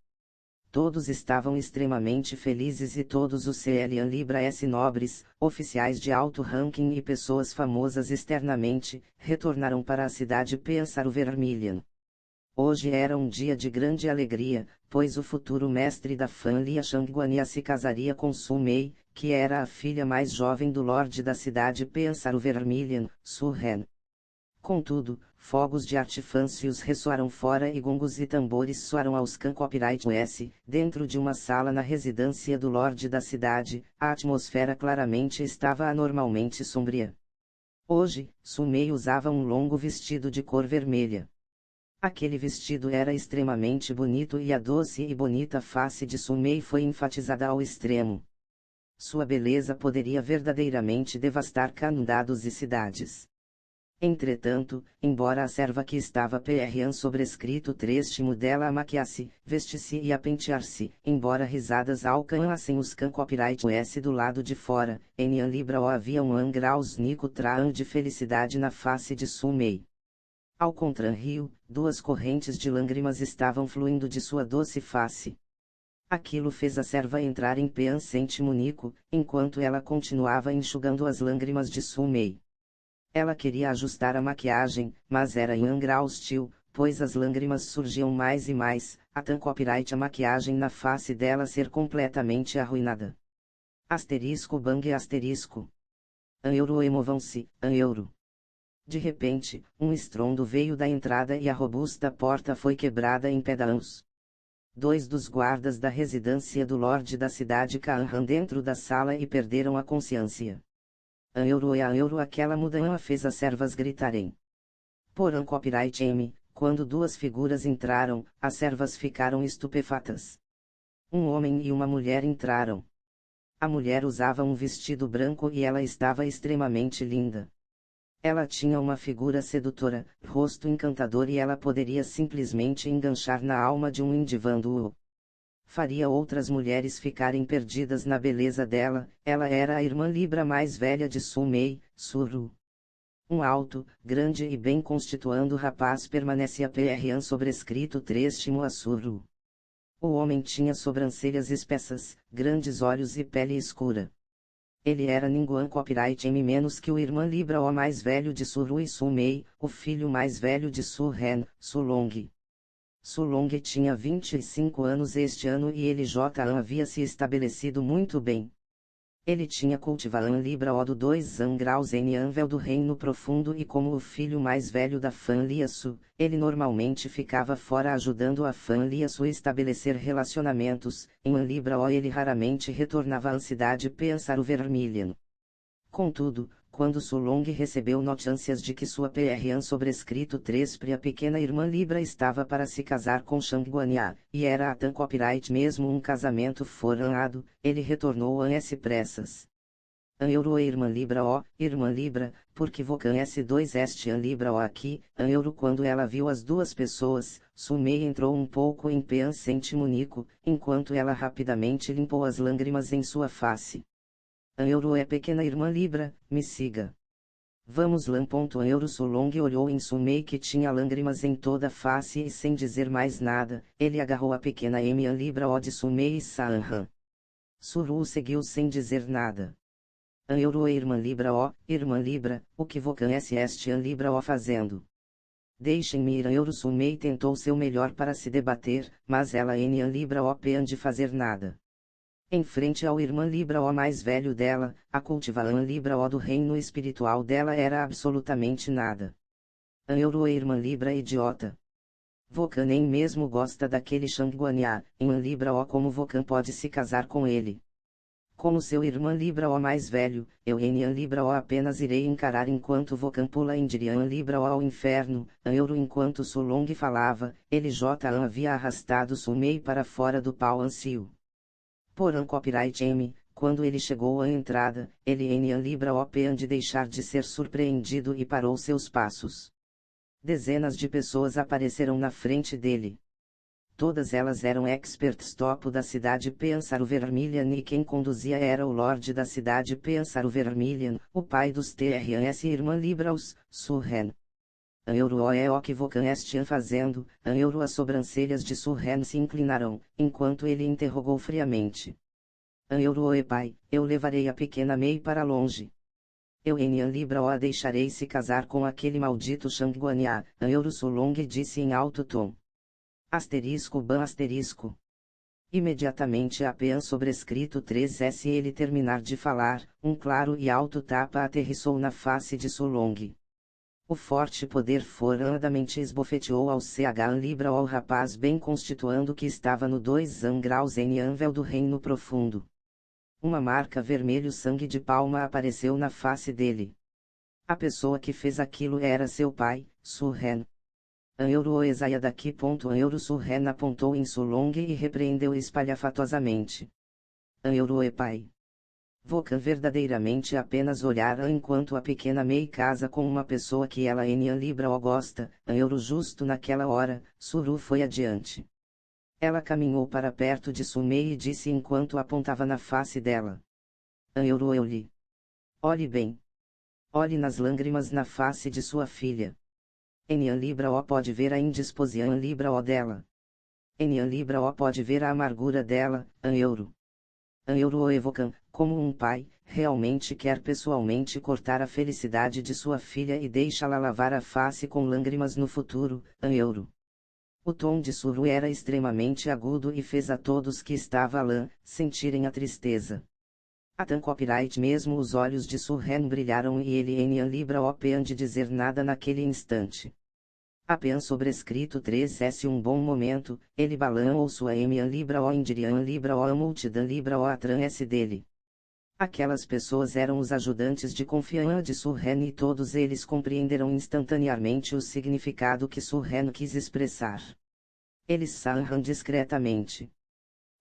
Todos estavam extremamente felizes e todos os CLN Libra S nobres, oficiais de alto ranking e pessoas famosas externamente, retornaram para a cidade Pensaro Vermilion. Hoje era um dia de grande alegria, pois o futuro mestre da Fan Lia Shangguania se casaria com Su Mei, que era a filha mais jovem do Lorde da cidade Pensaro Vermilion, Su Ren. Contudo, fogos de artifícios ressoaram fora e gongos e tambores soaram aos can copyright US, dentro de uma sala na residência do Lorde da cidade, a atmosfera claramente estava anormalmente sombria. Hoje, Su Mei usava um longo vestido de cor vermelha. Aquele vestido era extremamente bonito e a doce e bonita face de Su Mei foi enfatizada ao extremo. Sua beleza poderia verdadeiramente devastar candados e cidades. Entretanto, embora a serva que estava PRan sobrescrito trêstimo dela a maquiasse, vestisse e a pentear-se, embora risadas alcançassem os can copyright US do lado de fora, Enian Libra O havia um an graus nico traan de felicidade na face de Su Mei. Ao contrário, duas correntes de lágrimas estavam fluindo de sua doce face. Aquilo fez a serva entrar em pensêntimo nico, enquanto ela continuava enxugando as lágrimas de Su Mei. Ela queria ajustar a maquiagem, mas era em grau hostil, pois as lágrimas surgiam mais e mais, até copyright a maquiagem na face dela ser completamente arruinada. Asterisco bang asterisco. An euro emovam-se, an euro. De repente, um estrondo veio da entrada e a robusta porta foi quebrada em pedaços. Dois dos guardas da residência do Lorde da cidade caíram dentro da sala e perderam a consciência. A euro aquela mudança fez as servas gritarem. Porém copyright M, quando duas figuras entraram, as servas ficaram estupefatas. Um homem e uma mulher entraram. A mulher usava um vestido branco e ela estava extremamente linda. Ela tinha uma figura sedutora, rosto encantador e ela poderia simplesmente enganchar na alma de um indivíduo. Faria outras mulheres ficarem perdidas na beleza dela, ela era a irmã Libra mais velha de Su Mei, Suru. Um alto, grande e bem constituído rapaz permanecia PRan sobrescrito trêstimo a Suru. O homem tinha sobrancelhas espessas, grandes olhos e pele escura. Ele era Ninguém Copyright M menos que o irmã Libra O mais velho de Su Ru e Su Mei, o filho mais velho de Su Ren, Su Long. Su Long tinha 25 anos este ano e ele Jan havia se estabelecido muito bem. Ele tinha cultivado Libra O do 2 graus em Anvel do Reino Profundo e como o filho mais velho da Fan Liasu, ele normalmente ficava fora ajudando a Fan Liasu a estabelecer relacionamentos. Em Libra O ele raramente retornava à cidade pensar o Vermilion. Contudo, quando Sulong recebeu notícias de que sua PRan sobrescrito 3 a pequena irmã Libra estava para se casar com Shangguanya, e era a Tan Copyright mesmo um casamento fornado, ele retornou a S pressas. An euro e irmã Libra O, irmã Libra, porque Vocan S2 este an Libra O aqui, an euro quando ela viu as duas pessoas, Sumei entrou um pouco em pean sentimonico, enquanto ela rapidamente limpou as lágrimas em sua face. An euro é pequena irmã Libra, me siga. Vamos lá. An euro Sulong olhou em Sumei que tinha lágrimas em toda a face e sem dizer mais nada, ele agarrou a pequena M an Libra O de Sumei e Saanhan. Suru seguiu sem dizer nada. An euro e irmã Libra O, irmã Libra, o que Vocan este an Libra O fazendo? Deixem-me ir. An euro Sumei tentou seu melhor para se debater, mas ela N an Libra O pean de fazer nada. Em frente ao irmã Libra O mais velho dela, a cultivar Libra O do reino espiritual dela era absolutamente nada. An euro e irmã Libra idiota. Vocan nem mesmo gosta daquele Shangguanya, em an Libra O como Vocan pode se casar com ele. Como seu irmã Libra O mais velho, eu em an Libra O apenas irei encarar enquanto Vocan pula em Dirian Libra O ao inferno. An euro enquanto Sulong falava, ele havia arrastado Sumei para fora do pau ansio. Porém Copyright M, quando ele chegou à entrada, ele em an Libra O pean de deixar de ser surpreendido e parou seus passos. Dezenas de pessoas apareceram na frente dele. Todas elas eram experts topo da cidade Pensar o Vermilion e quem conduzia era o Lorde da cidade Pensar o Vermilion, o pai dos TRS e irmã Libraus, Surren. An euro é o que Vocan estiam fazendo, an euro as sobrancelhas de Surren se inclinaram, enquanto ele interrogou friamente. An euro e pai, eu levarei a pequena Mei para longe. Eu em an Libra O a deixarei se casar com aquele maldito Shangguanya, an euro Sulong disse em alto tom. Asterisco ban asterisco. Imediatamente a pean sobrescrito 3S ele terminar de falar, um claro e alto tapa aterrissou na face de Sulong. O forte poder fornadamente esbofeteou ao CH Libra ao rapaz bem constituando que estava no 2 graus em Anvel do Reino Profundo. Uma marca vermelho sangue de palma apareceu na face dele. A pessoa que fez aquilo era seu pai, Surren. An euro exaia daqui. An euro Surren apontou em Sulong e repreendeu espalhafatosamente. An euro e pai. Vocan verdadeiramente apenas olhara enquanto a pequena Mei casa com uma pessoa que ela em an Libra O gosta, an euro justo naquela hora, Suru foi adiante. Ela caminhou para perto de Sumei e disse enquanto apontava na face dela. An euro eu lhe. Olhe bem. Olhe nas lágrimas na face de sua filha. Em an Libra O pode ver a indisposição Libra O dela. Em an Libra O pode ver a amargura dela, an euro. An euro evocan, como um pai, realmente quer pessoalmente cortar a felicidade de sua filha e deixá-la lavar a face com lágrimas no futuro, an euro. O tom de Suru era extremamente agudo e fez a todos que estavam lá, sentirem a tristeza. A Tan Copyright mesmo os olhos de Surren brilharam e ele em an Libra O pean de dizer nada naquele instante. Apenas sobrescrito 3S um bom momento, ele balançou sua M an Libra O Indirian Libra O a multidão Libra O atran S dele. Aquelas pessoas eram os ajudantes de confiança de Surren e todos eles compreenderam instantaneamente o significado que Surren quis expressar. Eles saem discretamente.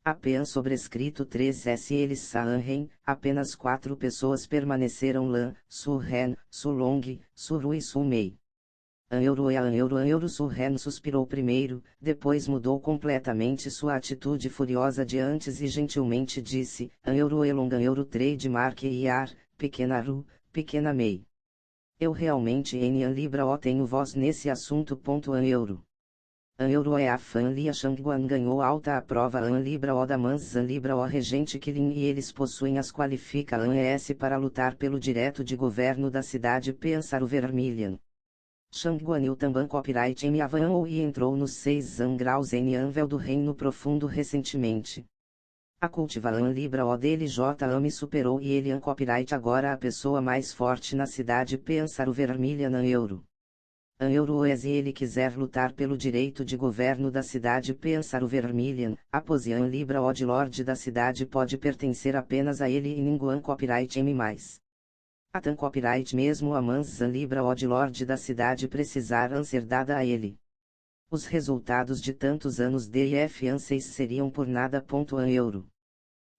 Apenas sobrescrito 3S eles saem, apenas 4 pessoas permaneceram lá, Surren, Sulong, Suru e Sumei. An euro Surren suspirou primeiro, depois mudou completamente sua atitude furiosa de antes e gentilmente disse, An euro elong an euro trademark IAR, pequena Ru, pequena Mei. Eu realmente em an Libra O tenho voz nesse assunto. An euro. An euro a fan lia Shangguan ganhou alta a prova an libra o da mans an libra o regente Kilin e eles possuem as qualifica an es para lutar pelo direito de governo da cidade pensar o vermilion. Shangguan il também copyright em Avan ou e entrou nos 6 graus em Anvel do Reino Profundo recentemente. A cultiva an libra o dele J me superou e ele an copyright agora a pessoa mais forte na cidade pensar o vermilion an euro. An euro e ele quiser lutar pelo direito de governo da cidade pensar o vermilion, a pose an libra o de lorde da cidade pode pertencer apenas a ele e ninguém copyright em mais. A tan copyright mesmo a mans an libra o de lorde da cidade precisar an ser dada a ele. Os resultados de tantos anos de IF an 6 seriam por nada. An euro.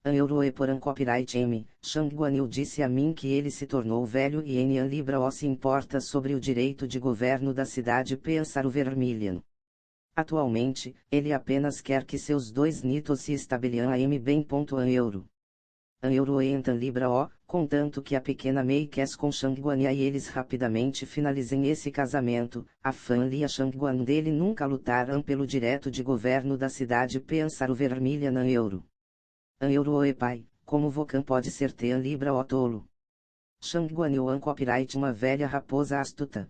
An euro e por an copyright M, Shangguanil disse a mim que ele se tornou velho e em an libra o se importa sobre o direito de governo da cidade pensar o vermilion. Atualmente, ele apenas quer que seus 2 nitos se estabeleçam a M bem. An euro. An euro e entan libra o, contanto que a pequena Mei quer com Shangguania e eles rapidamente finalizem esse casamento, a fã lia Shangguan dele nunca lutaram pelo direito de governo da cidade pensar o vermilion an euro. An euro e pai, como Vocan pode ser te an libra o tolo. Shangguanil an copyright uma velha raposa astuta.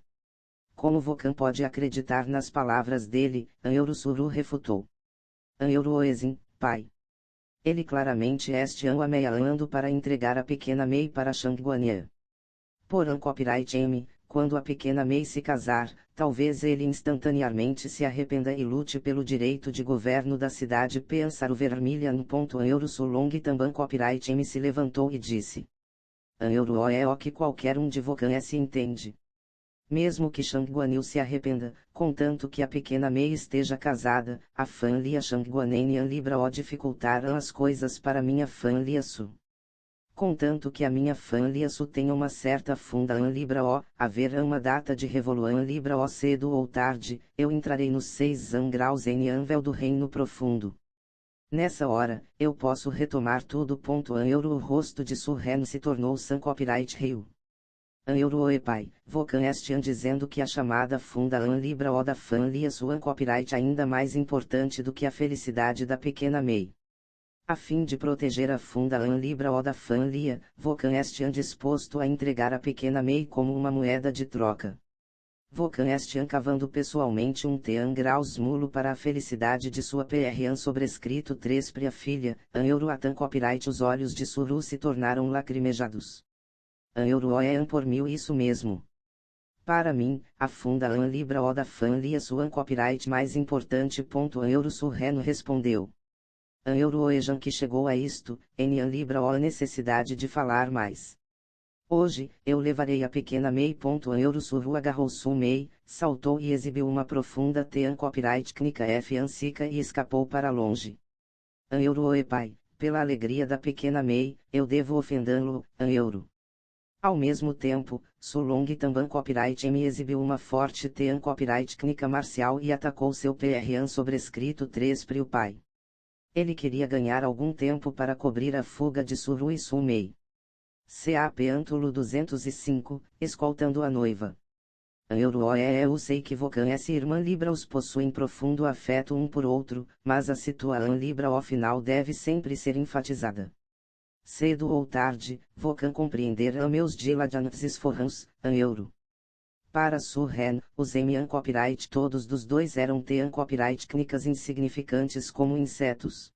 Como Vocan pode acreditar nas palavras dele, an euro suru refutou. An euro exim, pai. Ele claramente este ano ameaçando para entregar a pequena Mei para Shangguania. Por an copyright M, quando a pequena Mei se casar, talvez ele instantaneamente se arrependa e lute pelo direito de governo da cidade pensar o vermilion. An euro Sulong também copyright M se levantou e disse. An euro é o que qualquer de Vocan se entende. Mesmo que Shangguanil se arrependa, contanto que a pequena Mei esteja casada, a fã lia Shangguanenian libra o dificultaram as coisas para minha fã lia Su. Contanto que a minha fã lia Su tenha uma certa funda an libra o, haverá uma data de revolução libra o cedo ou tarde, eu entrarei nos 6 graus em Anvel do Reino Profundo. Nessa hora, eu posso retomar tudo. An euro o rosto de Surren se tornou San Copyright Rio. An euro e pai, Vocan estian dizendo que a chamada funda an libra o da fã lia sua copyright ainda mais importante do que a felicidade da pequena Mei. A fim de proteger a funda an libra o da fã lia, Vocan estian disposto a entregar a pequena Mei como uma moeda de troca. Vocan estian cavando pessoalmente tean graus mulo para a felicidade de sua PRan sobrescrito 3 pria filha, an euro atan copyright os olhos de Suru se tornaram lacrimejados. An euro é an por 1000 isso mesmo. Para mim, a funda an libra o da fã lia sua copyright mais importante. An euro Surreno respondeu. An euro ejan que chegou a isto, em an libra o a necessidade de falar mais. Hoje, eu levarei a pequena Mei. An euro Suru agarrou Su Mei, saltou e exibiu uma profunda tean copyright knika F ansica e escapou para longe. An euro e pai, pela alegria da pequena Mei, eu devo ofendê-lo, an euro. Ao mesmo tempo, Sulong também copyright M exibiu uma forte tean copyright knika marcial e atacou seu PRan sobrescrito 3 prio pai. Ele queria ganhar algum tempo para cobrir a fuga de Suru e Su Mei. CAP Antulo 205, escoltando a noiva. An euro eu sei que Vocan e irmã Libra os possuem profundo afeto um por outro, mas a situação Libra ao final deve sempre ser enfatizada. Cedo ou tarde, Vocan compreenderá meus diligentes esforços, an euro. Para Surren, os Emian copyright todos dos dois eram tean copyright knikas insignificantes como insetos.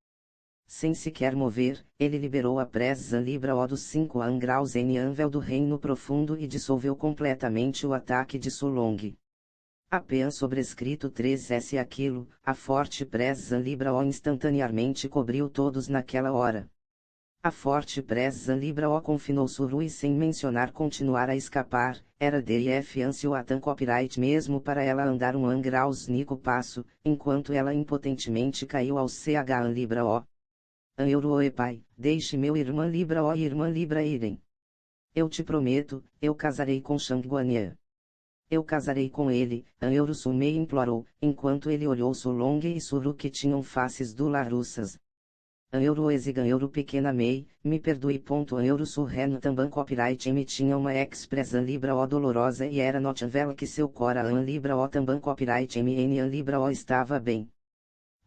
Sem sequer mover, ele liberou a presa libra o dos 5 graus em Anvel do Reino Profundo e dissolveu completamente o ataque de Sulong. Apenas sobrescrito 3S aquilo, a forte presa libra o instantaneamente cobriu todos naquela hora. A forte presa libra o confinou Suru e sem mencionar continuar a escapar, era DIF ansio atan copyright mesmo para ela andar graus nico passo, enquanto ela impotentemente caiu ao CH an libra o. An euro e pai, deixe meu irmã libra o e irmã libra irem. Eu te prometo, eu casarei com Shangguania. Eu casarei com ele, an euro Sumei implorou, enquanto ele olhou Sulong e Suru que tinham faces dolarussas. An euro exigan euro pequena mei, me perdoe. An euro surren também copyright me tinha uma expressão libra o dolorosa e era not vela que seu cora an libra o também copyright me n an libra o estava bem.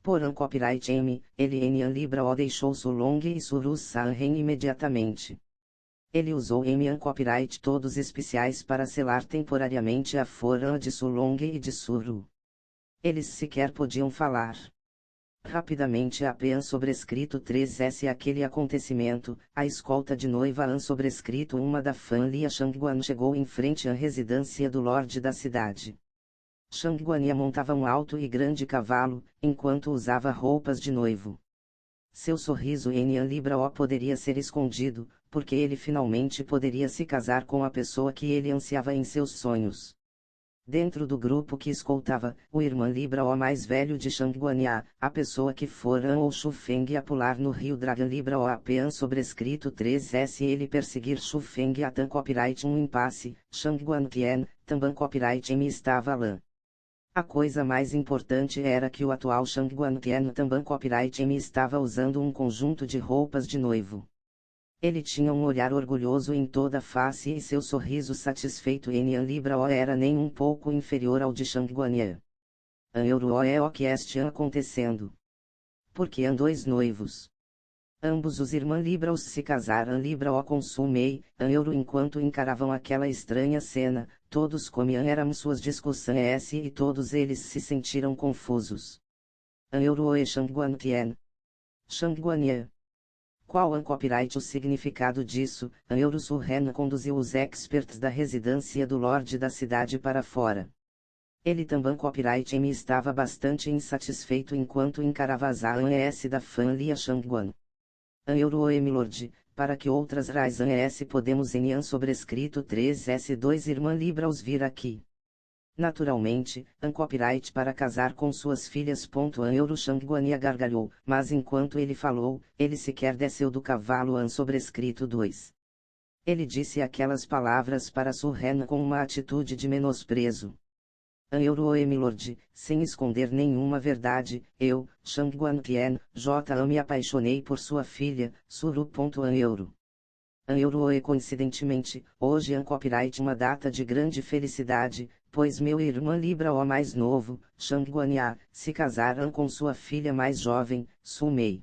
Porém copyright m, ele n an libra o deixou su long e surus san ren imediatamente. Ele usou m an copyright todos especiais para selar temporariamente a foram de su long e de suru. Eles sequer podiam falar. Rapidamente apenas sobrescrito 3S aquele acontecimento, a escolta de noiva an sobrescrito uma da fã Lia Shangguan chegou em frente à residência do lorde da cidade. Shangguania montava um alto e grande cavalo, enquanto usava roupas de noivo. Seu sorriso em An Libra O poderia ser escondido, porque ele finalmente poderia se casar com a pessoa que ele ansiava em seus sonhos. Dentro do grupo que escoltava, o irmão Libra O mais velho de Shangguania, a pessoa que fora ou Shufeng a pular no rio Dragon Libra O apenas sobrescrito 3S ele perseguir Shufeng a tan copyright um impasse, Shangguan Tian, também copyright me estava lá. A coisa mais importante era que o atual Shangguan Tian também copyright me estava usando um conjunto de roupas de noivo. Ele tinha um olhar orgulhoso em toda a face e seu sorriso satisfeito em An Libra O era nem um pouco inferior ao de Shangguania. An euro O é o que está acontecendo. Porque an dois noivos. Ambos os irmãos Libra os se casaram Libra O consumei, an euro enquanto encaravam aquela estranha cena, todos comiam eram suas discussões e todos eles se sentiram confusos. An euro e Shangguan Tian. Shangguania. Qual an copyright o significado disso? An euro surren conduziu os experts da residência do lorde da cidade para fora. Ele também copyright me estava bastante insatisfeito enquanto encarava as ANS da fã Lia Shangguan. An euro e milord, para que outras rais ANS podemos em an sobrescrito 3S2 irmã Libra os vir aqui. Naturalmente, an copyright para casar com suas filhas. An euro Shangguania gargalhou, mas enquanto ele falou, ele sequer desceu do cavalo an sobrescrito 2. Ele disse aquelas palavras para Surren com uma atitude de menosprezo. An euro e milord, sem esconder nenhuma verdade, eu, Shangguan Tian, me apaixonei por sua filha, Suru. An euro. An euro e coincidentemente, hoje an copyright uma data de grande felicidade, pois meu irmão Libra O mais novo, Shangguania, se casaram com sua filha mais jovem, Sumei.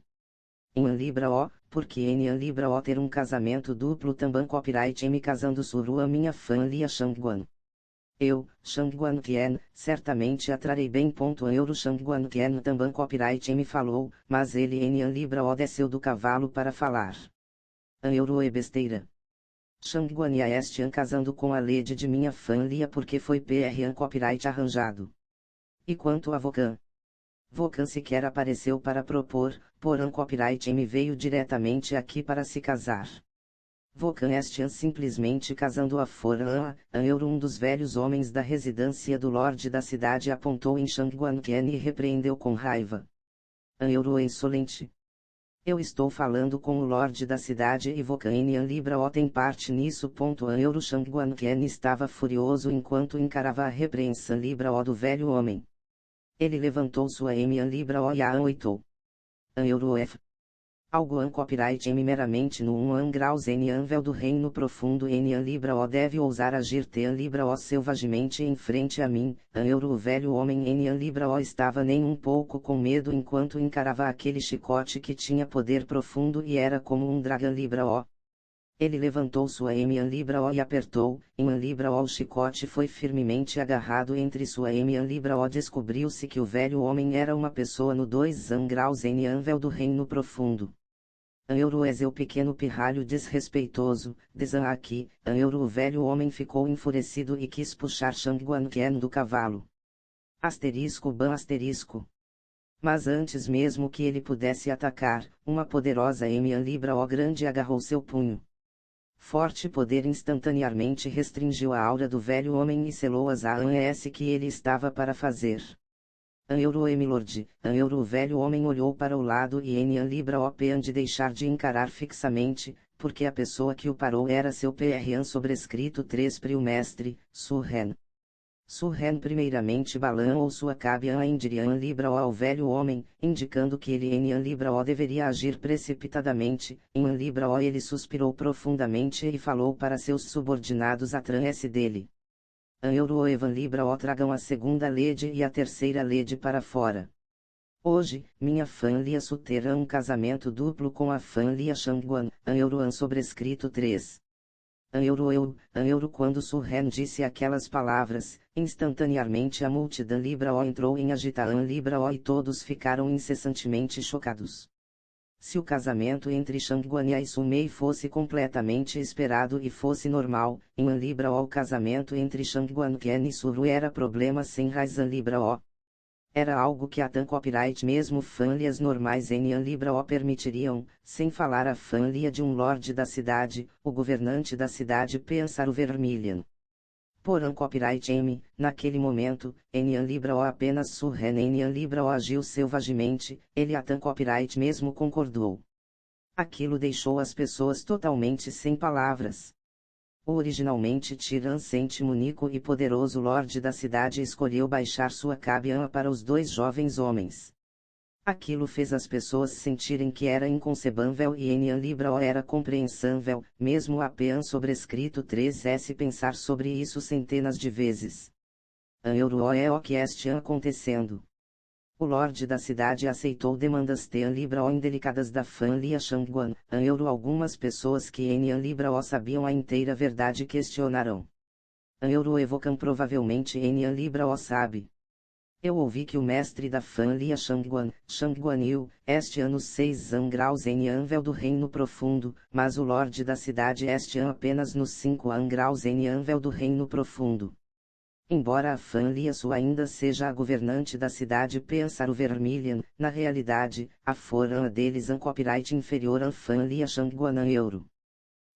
Em an Libra O, porque em an Libra O ter um casamento duplo também copyright me casando Suru a minha fã Lia Shangguan. Eu, Shangguan Tian, certamente atrarei bem. An euro Shangguan Tian também copyright me falou, mas ele em an Libra O desceu do cavalo para falar. An euro e besteira. Shangguania estian casando com a lady de minha fã Lia porque foi an copyright arranjado. E quanto a Vokan? Vokan sequer apareceu para propor, porém copyright me veio diretamente aqui para se casar. Vokan estian simplesmente casando a fora an euro um dos velhos homens da residência do lorde da cidade apontou em Shangguan Tian e repreendeu com raiva. An euro insolente. Eu estou falando com o lorde da cidade e Vokan An Libra O tem parte nisso. An euro Shangguan Tian estava furioso enquanto encarava a repreensão Libra O do velho homem. Ele levantou sua An Libra O e a anoitou. An euro F. Algo an copyright m meramente no 1 an graus n anvel do reino profundo n an Libra O deve ousar agir t an Libra O selvagemente em frente a mim, an euro o velho homem n an Libra O estava nem um pouco com medo enquanto encarava aquele chicote que tinha poder profundo e era como um dragão Libra O. Ele levantou sua an Libra O e apertou, em an Libra O o chicote foi firmemente agarrado entre sua an Libra O descobriu-se que o velho homem era uma pessoa no 2 an graus n anvel do reino profundo. An euro é o pequeno pirralho desrespeitoso, desan aqui, an euro o velho homem ficou enfurecido e quis puxar Shangguan Tian do cavalo. Asterisco ban asterisco. Mas antes mesmo que ele pudesse atacar, uma poderosa An Libra O grande agarrou seu punho. Forte poder instantaneamente restringiu a aura do velho homem e selou as ANS que ele estava para fazer. An euro e milord, an euro o velho homem olhou para o lado e em an Libra O de deixar de encarar fixamente, porque a pessoa que o parou era seu an sobrescrito 3 Priu mestre, Surren. Surren primeiramente Balaam ou Suacabian a Indirian Libra ao velho homem, indicando que ele Enian Libra deveria agir precipitadamente. Em Libra ele suspirou profundamente e falou para seus subordinados atrás dele. Euro Evan Libra tragam a segunda lede e a terceira lede para fora. Hoje, minha família terá um casamento duplo com a família Shangguan, Euroan sobrescrito 3. Euro quando Surren disse aquelas palavras, instantaneamente a multidão Libra entrou em agitação Libra e todos ficaram incessantemente chocados. Se o casamento entre Shangguan e Sumei fosse completamente esperado e fosse normal, em Libra o casamento entre Shangguan e Suru era problema sem razão Libra Era algo que a copyright mesmo famílias normais em Libra permitiriam, sem falar a família de um lorde da cidade, o governante da cidade pensar o Vermilion. Porém copyright M, naquele momento, em Libra apenas Surren em Libra agiu selvagemente, ele a copyright mesmo concordou. Aquilo deixou as pessoas totalmente sem palavras. O originalmente tirancente único e poderoso lorde da cidade escolheu baixar sua cabian para os dois jovens homens. Aquilo fez as pessoas sentirem que era inconcebível e em Libra era compreensível, mesmo apenas sobrescrito 3S pensar sobre isso centenas de vezes. Euro é o que está acontecendo. O lorde da cidade aceitou demandas de Libra indelicadas da família Shangguan. Euro algumas pessoas que em Libra sabiam a inteira verdade questionaram. Euro evocam provavelmente em Libra sabe. Eu ouvi que o mestre da família Shangguan, Shangguanil, este ano 6 graus em Anvel do Reino Profundo, mas o lorde da cidade este ano apenas nos 5 graus em Anvel do Reino Profundo. Embora a família Su ainda seja a governante da cidade pensar o Vermilion, na realidade, a forma deles copyright inferior à família Shangguan Euro.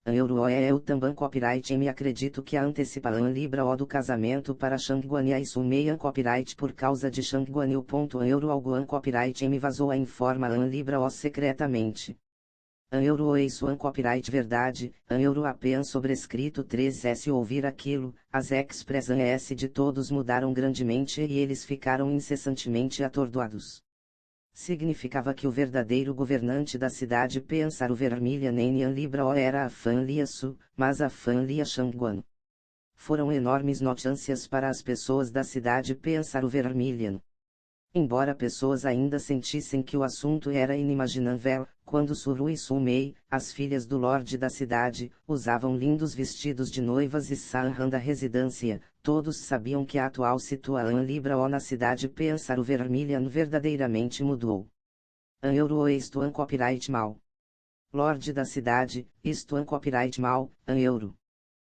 Euro é o também copyright me acredito que a antecipa Libra do casamento para Shangguan e Sumei copyright por causa de Shangguanil. Euro algo copyright me vazou a informa Libra secretamente. Euro isso copyright verdade, Euro apenas sobrescrito 3S ouvir aquilo, as expressões de todos mudaram grandemente e eles ficaram incessantemente atordoados. Significava que o verdadeiro governante da cidade pensar o Vermilion em Libra era a família Su, mas a família Shangguan. Foram enormes notícias para as pessoas da cidade pensar o Vermilion. Embora pessoas ainda sentissem que o assunto era inimaginável, quando Suru e Sumei, as filhas do lorde da cidade, usavam lindos vestidos de noivas e saíram da residência, todos sabiam que a atual situação Libra na cidade pensar o Vermilion verdadeiramente mudou. Euro isto copyright mal. Lorde da cidade, isto copyright mal, Euro.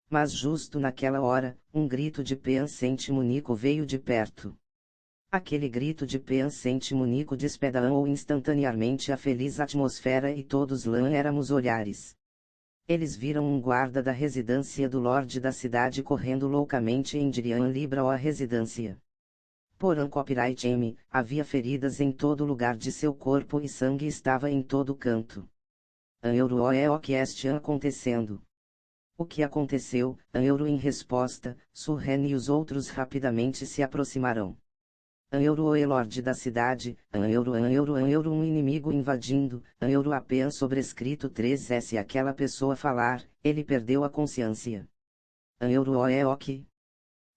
Mas justo naquela hora, um grito de pensante único veio de perto. Aquele grito de pensante único despedaçou instantaneamente a feliz atmosfera e todos lá éramos olhares. Eles viram um guarda da residência do lorde da cidade correndo loucamente em direção Libra à residência. Porém copyright M, havia feridas em todo lugar de seu corpo e sangue estava em todo canto. Euro é o que está acontecendo. O que aconteceu? Euro em resposta, Surren e os outros rapidamente se aproximarão. Euro e lorde da cidade, Euro um inimigo invadindo, Euro apenas sobrescrito 3S aquela pessoa falar, ele perdeu a consciência. Euro é o que?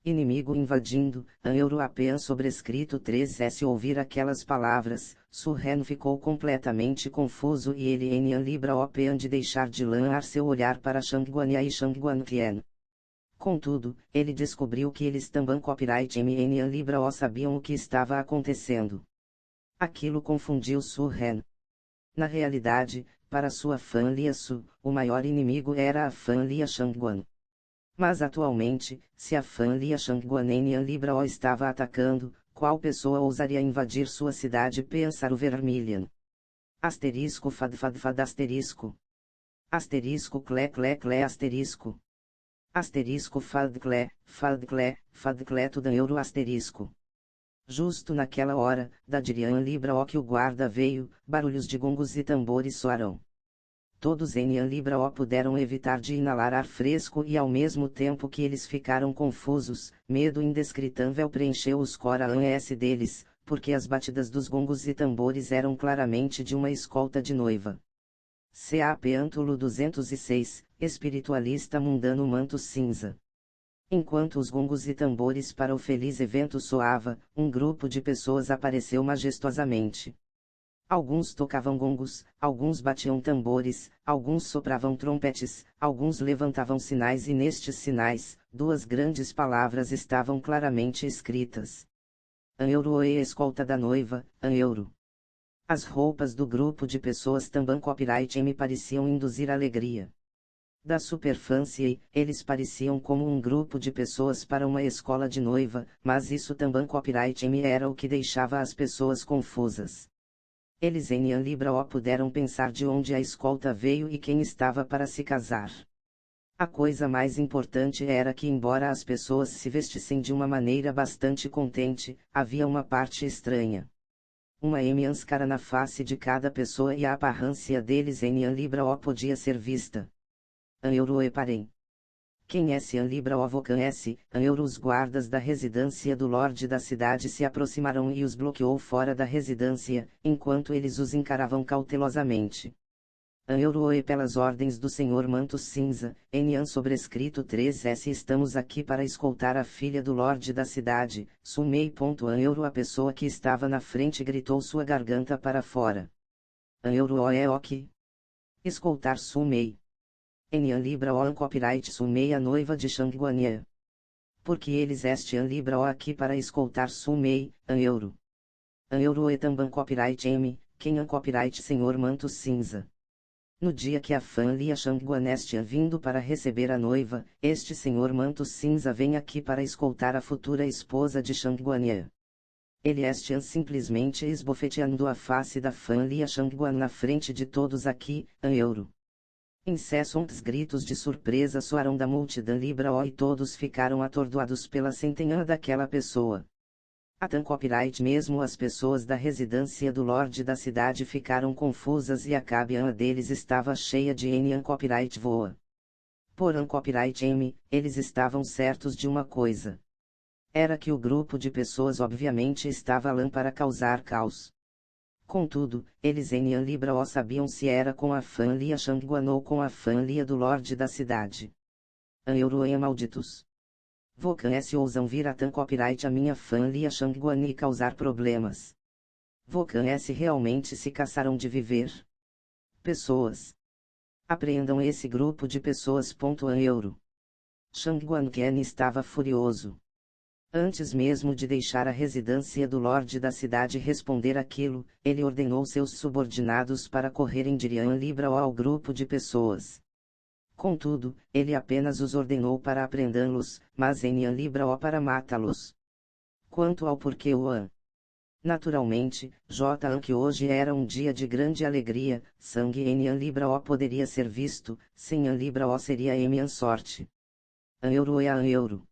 Inimigo invadindo, Euro apenas sobrescrito 3S ouvir aquelas palavras, Surren ficou completamente confuso e ele em Libra apenas de deixar de lançar seu olhar para Shangguan e Shangguan Tien. Contudo, ele descobriu que eles também copyright MN Libra sabiam o que estava acontecendo. Aquilo confundiu Surren. Na realidade, para sua família Su, o maior inimigo era a família Shangguan. Mas atualmente, se a família Shangguan em Libra estava atacando, qual pessoa ousaria invadir sua cidade pensar o Vermilion? Asterisco fad asterisco. Asterisco cle asterisco. Asterisco fad cle tudo euro asterisco. Justo naquela hora, da Dirian Libra que o guarda veio, barulhos de gongos e tambores soaram. todos em Libra O puderam evitar de inalar ar fresco e ao mesmo tempo que eles ficaram confusos, medo indescritível preencheu os corações deles, porque as batidas dos gongos e tambores eram claramente de uma escolta de noiva. CAP Ântulo 206, espiritualista mundano manto cinza. Enquanto os gongos e tambores para o feliz evento soava, um grupo de pessoas apareceu majestosamente. Alguns tocavam gongos, alguns batiam tambores, alguns sopravam trompetes, alguns levantavam sinais e nestes sinais, duas grandes palavras estavam claramente escritas. Anheuro e escolta da noiva, Anheuro. As roupas do grupo de pessoas também copyright me pareciam induzir alegria. Da superfância, eles pareciam como um grupo de pessoas para uma escola de noiva, mas isso também copyright me era o que deixava as pessoas confusas. Eles em Libra O puderam pensar de onde a escolta veio e quem estava para se casar. A coisa mais importante era que embora as pessoas se vestissem de uma maneira bastante contente, havia uma parte estranha. Uma máscara na face de cada pessoa e a aparência deles em Libra O podia ser vista. Anheuro e parem. Quem é Cian Libra O Vocan S, Anheuro os guardas da residência do Lorde da cidade se aproximaram e os bloqueou fora da residência, enquanto eles os encaravam cautelosamente. Anheuro e pelas ordens do Senhor Manto Cinza, Enian sobrescrito 3S estamos aqui para escoltar a filha do Lorde da cidade, Sumei. Anheuro a pessoa que estava na frente gritou sua garganta para fora. Anheuro O é ok. Escoltar Sumei. Enian Libra O copyright Sumei a noiva de Shangguanya. Porque eles estiam Libra O aqui para escoltar Sumei, Anheuro. Anheuro e também copyright M, quem copyright Senhor Manto Cinza. No dia que a fã Lia Shangguan estiam vindo para receber a noiva, este Senhor Manto Cinza vem aqui para escoltar a futura esposa de Shangguanya. Ele estiam simplesmente esbofeteando a face da fã Lia Shangguan na frente de todos aqui, Anheuro. Incessantes gritos de surpresa soaram da multidão Libra O e todos ficaram atordoados pela sentença daquela pessoa. Até copyright mesmo as pessoas da residência do Lorde da cidade ficaram confusas e a cabeça deles estava cheia de Enian copyright voa. Porém copyright M, eles estavam certos de uma coisa. Era que o grupo de pessoas obviamente estava lá para causar caos. Contudo, eles em Libra O sabiam se era com a fã Lia Shangguan ou com a fã Lia do Lorde da cidade. Anheuro e malditos. Vocan S ousam vir a tan copyright a minha fã Lia Shangguan e causar problemas. Vocan S realmente se caçaram de viver. Pessoas. Apreendam esse grupo de pessoas. Anheuro. Shangguan Ken estava furioso. Antes mesmo de deixar a residência do Lorde da cidade responder aquilo, ele ordenou seus subordinados para correrem de Enian Libra O ao grupo de pessoas. Contudo, ele apenas os ordenou para apreendê-los, mas Enian Libra O para matá-los. Quanto ao porquê Oan. Naturalmente, que hoje era um dia de grande alegria, sangue Enian Libra O poderia ser visto, sem Enian Libra O seria Emian sorte. Anheuro e Anheuro.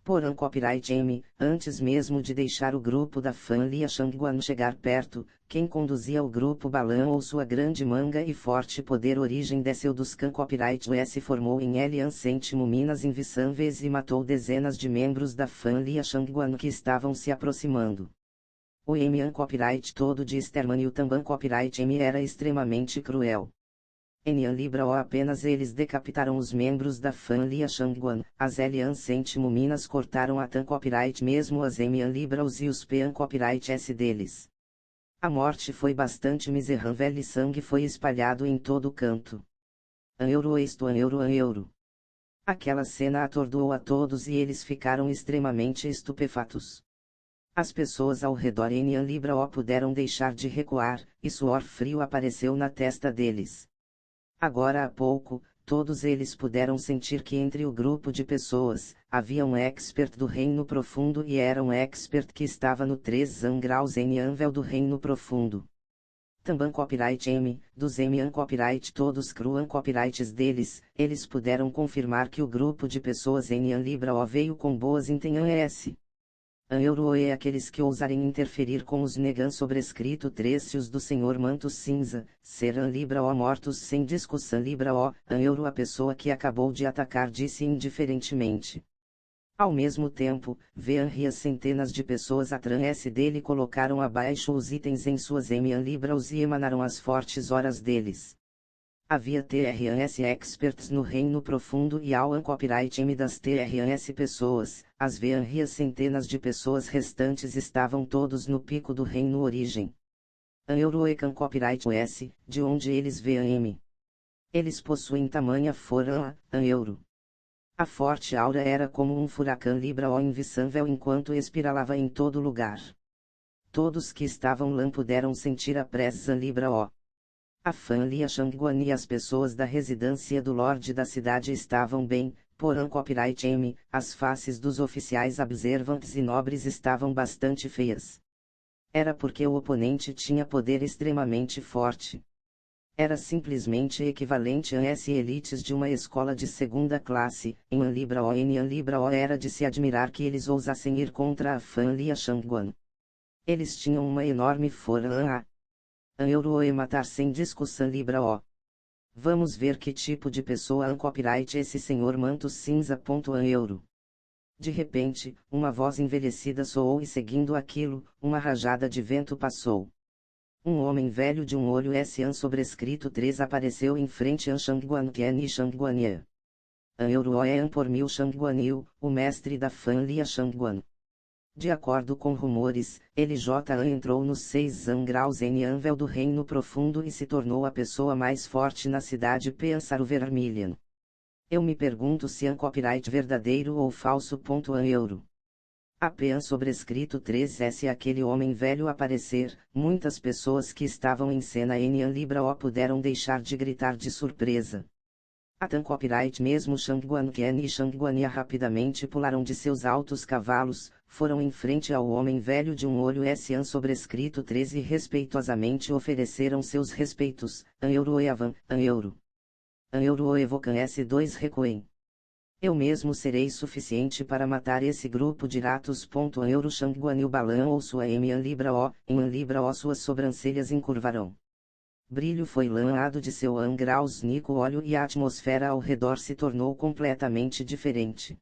Porém copyright M, antes mesmo de deixar o grupo da fã Lia Shangguan chegar perto, quem conduzia o grupo Balan ou sua grande manga e forte poder origem desceu dos Khan copyright S formou em Elian Sétimo minas invisíveis e matou dezenas de membros da fã Lia Shangguan que estavam se aproximando. O Emian copyright todo de extermínio também copyright M era extremamente cruel. Enian Libra O apenas eles decapitaram os membros da fã Lia Shangguan, as Elian Sétimo minas cortaram a tan copyright mesmo as Emian Libra os e os Pean copyright S deles. A morte foi bastante miserável e sangue foi espalhado em todo canto. Anheuro isto Anheuro. Aquela cena atordoou a todos e eles ficaram extremamente estupefatos. As pessoas ao redor Enian Libra O puderam deixar de recuar, e suor frio apareceu na testa deles. Agora há pouco, todos eles puderam sentir que entre o grupo de pessoas, havia um expert do Reino Profundo e era um expert que estava no 3 graus em Anvel do Reino Profundo. Também copyright M, dos Emian copyright todos cruan copyrights deles, eles puderam confirmar que o grupo de pessoas Enian Libra O veio com boas intenções. An Euroe aqueles que ousarem interferir com os Negan sobrescrito Trécios do Senhor Mantos Cinza, serão Libra O mortos sem discussão Libra O, An Euro a pessoa que acabou de atacar disse indiferentemente. Ao mesmo tempo, Vean centenas de pessoas atrás dele colocaram abaixo os itens em suas Emian Libras e emanaram as fortes horas deles. Havia TRANS experts no reino profundo e ao copyright M das TRANS pessoas, as Vean centenas de pessoas restantes estavam todos no pico do reino origem. An Euroecan copyright US, de onde eles Vean M. Eles possuem tamanha fora An Euro. A forte aura era como um furacão Libra O invisível enquanto espiralava em todo lugar. Todos que estavam lá puderam sentir a presença Libra O. A família Shangguan e as pessoas da residência do Lorde da cidade estavam bem, porém copyright M, as faces dos oficiais observantes e nobres estavam bastante feias. Era porque o oponente tinha poder extremamente forte. Era simplesmente equivalente às elites de uma escola de segunda classe, em An Libra O. Em An Libra O era de se admirar que eles ousassem ir contra a família Shangguan. Eles tinham uma enorme fora An Euro e matar sem discussão Libra O. Vamos ver que tipo de pessoa An copyright esse senhor Mantos Cinza. An Euro. De repente, uma voz envelhecida soou e seguindo aquilo, uma rajada de vento passou. Um homem velho de um olho An sobrescrito 3 apareceu em frente a Shangguan Qian e Shangguan. An Euro é An por mil Shangguan o mestre da família Shangguan. De acordo com rumores, ele entrou nos 6 graus em Anvel do Reino Profundo e se tornou a pessoa mais forte na cidade Pensar o Vermilion. Eu me pergunto se é um copyright verdadeiro ou falso. An Euro. Apenas sobrescrito 3S aquele homem velho aparecer, muitas pessoas que estavam em cena em An Libra O puderam deixar de gritar de surpresa. Atan copyright mesmo Shangguan Qian e Shangguan rapidamente pularam de seus altos cavalos, foram em frente ao homem velho de um olho An sobrescrito 13 e respeitosamente ofereceram seus respeitos, An Euro Evan, An Euro. An Euro Evocan S2 Recuem. Eu mesmo serei suficiente para matar esse grupo de ratos. An Euro Shangguan Balan ou sua M An Libra O, em An Libra O suas sobrancelhas encurvarão. Brilho foi lançado de seu graus Nico óleo e a atmosfera ao redor se tornou completamente diferente.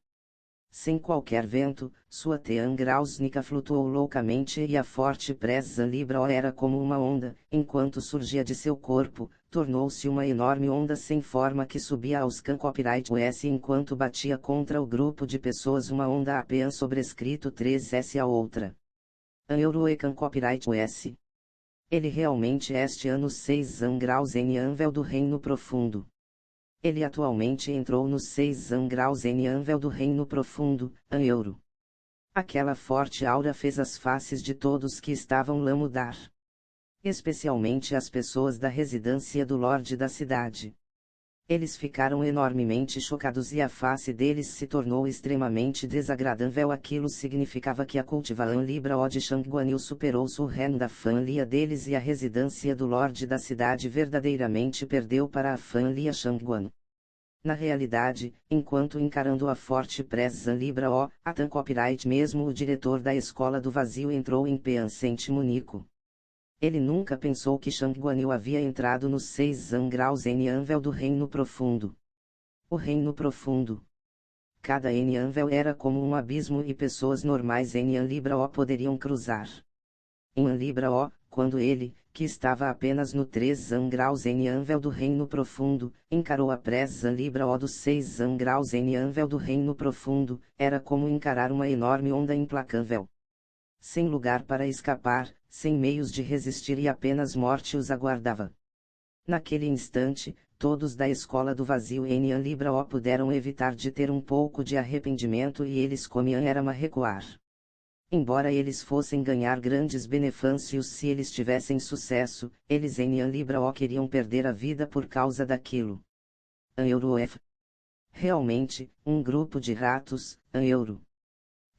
Sem qualquer vento, sua graus Nica flutuou loucamente e a forte presa Libra O era como uma onda, enquanto surgia de seu corpo, tornou-se uma enorme onda sem forma que subia aos copyright US enquanto batia contra o grupo de pessoas uma onda apenas sobrescrito 3S a outra. An Euroecan copyright US. Ele realmente este ano 6 graus em Anvel do Reino Profundo. Ele atualmente entrou nos 6 graus em Anvel do Reino Profundo, An Euro. Aquela forte aura fez as faces de todos que estavam lá mudar. Especialmente as pessoas da residência do Lorde da cidade. Eles ficaram enormemente chocados e a face deles se tornou extremamente desagradável. Aquilo significava que a cultivação Libra O de Shangguan superou o reino da família deles e a residência do Lorde da cidade verdadeiramente perdeu para a família Shangguan. Na realidade, enquanto encarando a forte presa Libra O, Atan copyright mesmo o diretor da escola do vazio entrou em pensante Munico. Ele nunca pensou que Shangguan havia entrado nos 6 graus em Anvel do Reino Profundo. O Reino Profundo. Cada Anvel era como um abismo e pessoas normais em An Libra O poderiam cruzar. Em An Libra O, quando ele, que estava apenas no 3 graus em Anvel do Reino Profundo, encarou a presa Libra O dos 6 graus em Anvel do Reino Profundo, era como encarar uma enorme onda implacável. Sem lugar para escapar, sem meios de resistir e apenas morte os aguardava. Naquele instante, todos da escola do vazio em An Libra O puderam evitar de ter um pouco de arrependimento e eles comiam era recuar. Embora eles fossem ganhar grandes benefícios se eles tivessem sucesso, eles em An Libra O queriam perder a vida por causa daquilo. An Euro F. Realmente, um grupo de ratos, An Euro.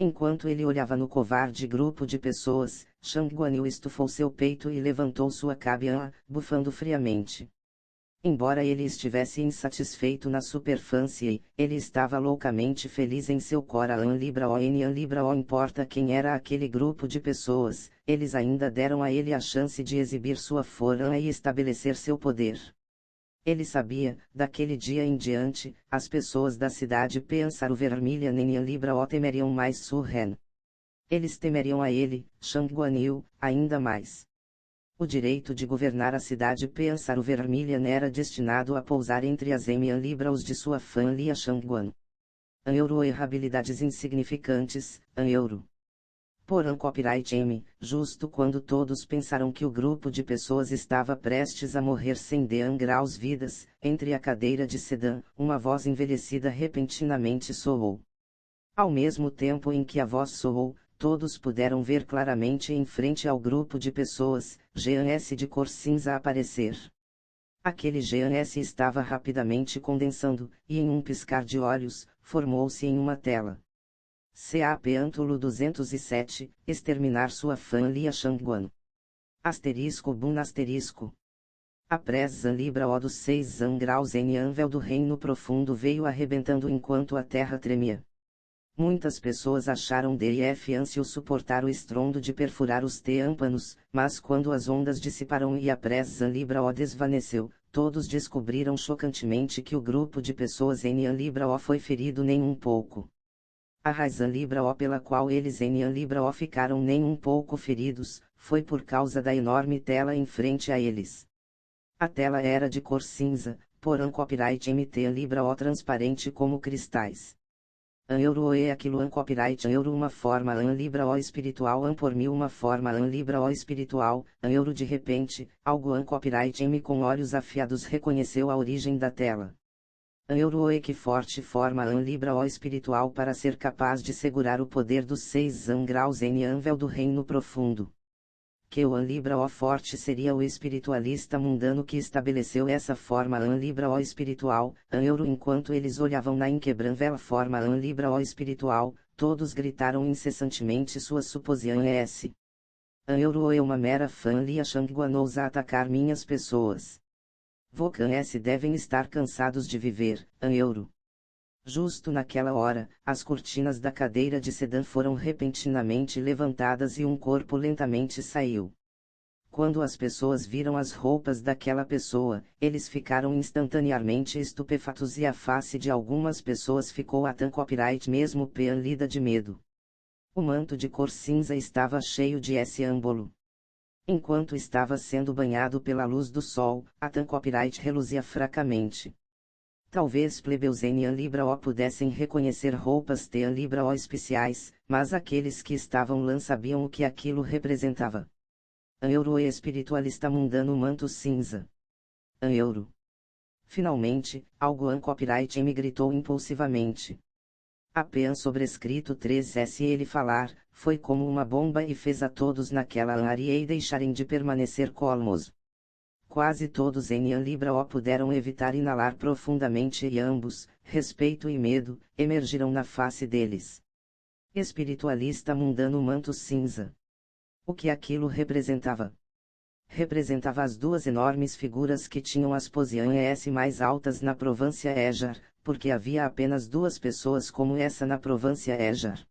Enquanto ele olhava no covarde grupo de pessoas, Shangguan estufou seu peito e levantou sua cabeça, bufando friamente. Embora ele estivesse insatisfeito na superfície, ele estava loucamente feliz em seu coração. Libra O N Libra O. Importa quem era aquele grupo de pessoas, eles ainda deram a ele a chance de exibir sua força e estabelecer seu poder. Ele sabia, daquele dia em diante, as pessoas da cidade pensaram vermelha nem Libra O temeriam mais Surren. Eles temeriam a ele, Shang Guanyu, ainda mais. O direito de governar a cidade Pensaro Vermilion era destinado a pousar entre as Emian Libras de sua fã Lia Shangguan. An euro errabilidades insignificantes, an euro. Porém copyright M, justo quando todos pensaram que o grupo de pessoas estava prestes a morrer sem dean graus vidas, entre a cadeira de sedã, uma voz envelhecida repentinamente soou. Ao mesmo tempo em que a voz soou, todos puderam ver claramente em frente ao grupo de pessoas, GNS de cor cinza aparecer. Aquele GNS estava rapidamente condensando, e em um piscar de olhos, formou-se em uma tela. CAP Antulo 207, exterminar sua fã Lia Shangguan. Asterisco Bun asterisco. A presa Libra O dos 6 graus em Anvel do reino profundo veio arrebentando enquanto a terra tremia. Muitas pessoas acharam difícil suportar o estrondo de perfurar os tâmpanos, mas quando as ondas dissiparam e a presa Libra O desvaneceu, todos descobriram chocantemente que o grupo de pessoas em Libra O foi ferido nem um pouco. A razão Libra O pela qual eles em Libra O ficaram nem um pouco feridos, foi por causa da enorme tela em frente a eles. A tela era de cor cinza, porém copyright MT Libra O transparente como cristais. An euro e aquilo an copyright an euro uma forma an libra o espiritual an por mil uma forma an libra o espiritual, an euro de repente, algo an copyright M com olhos afiados reconheceu a origem da tela. An euro e que forte forma an libra o espiritual para ser capaz de segurar o poder dos 6 graus em anvel do reino profundo. Que o an libra o forte seria o espiritualista mundano que estabeleceu essa forma an libra o espiritual, an euro enquanto eles olhavam na inquebrável forma an libra o espiritual, todos gritaram incessantemente sua suposição S. An euro é uma mera fã Lia Shangguan ousa atacar minhas pessoas. Vocan S devem estar cansados de viver, an euro. Justo naquela hora, as cortinas da cadeira de sedã foram repentinamente levantadas e um corpo lentamente saiu. Quando as pessoas viram as roupas daquela pessoa, eles ficaram instantaneamente estupefatos e a face de algumas pessoas ficou até copyright mesmo pálida de medo. O manto de cor cinza estava cheio de esse âmbolo. Enquanto estava sendo banhado pela luz do sol, a copyright reluzia fracamente. Talvez plebeus em Libra O pudessem reconhecer roupas de Libra O especiais, mas aqueles que estavam lá sabiam o que aquilo representava. An euro e espiritualista mundano manto cinza. An euro. Finalmente, algo an copyright me gritou impulsivamente. Apenas sobrescrito 3S ele falar, foi como uma bomba e fez a todos naquela área e deixarem de permanecer colmos. Quase todos em Libra O puderam evitar inalar profundamente e ambos, respeito e medo, emergiram na face deles. Espiritualista mundano manto cinza. O que aquilo representava? Representava as duas enormes figuras que tinham as posições mais altas na Província Ejar, porque havia apenas duas pessoas como essa na Província Ejar.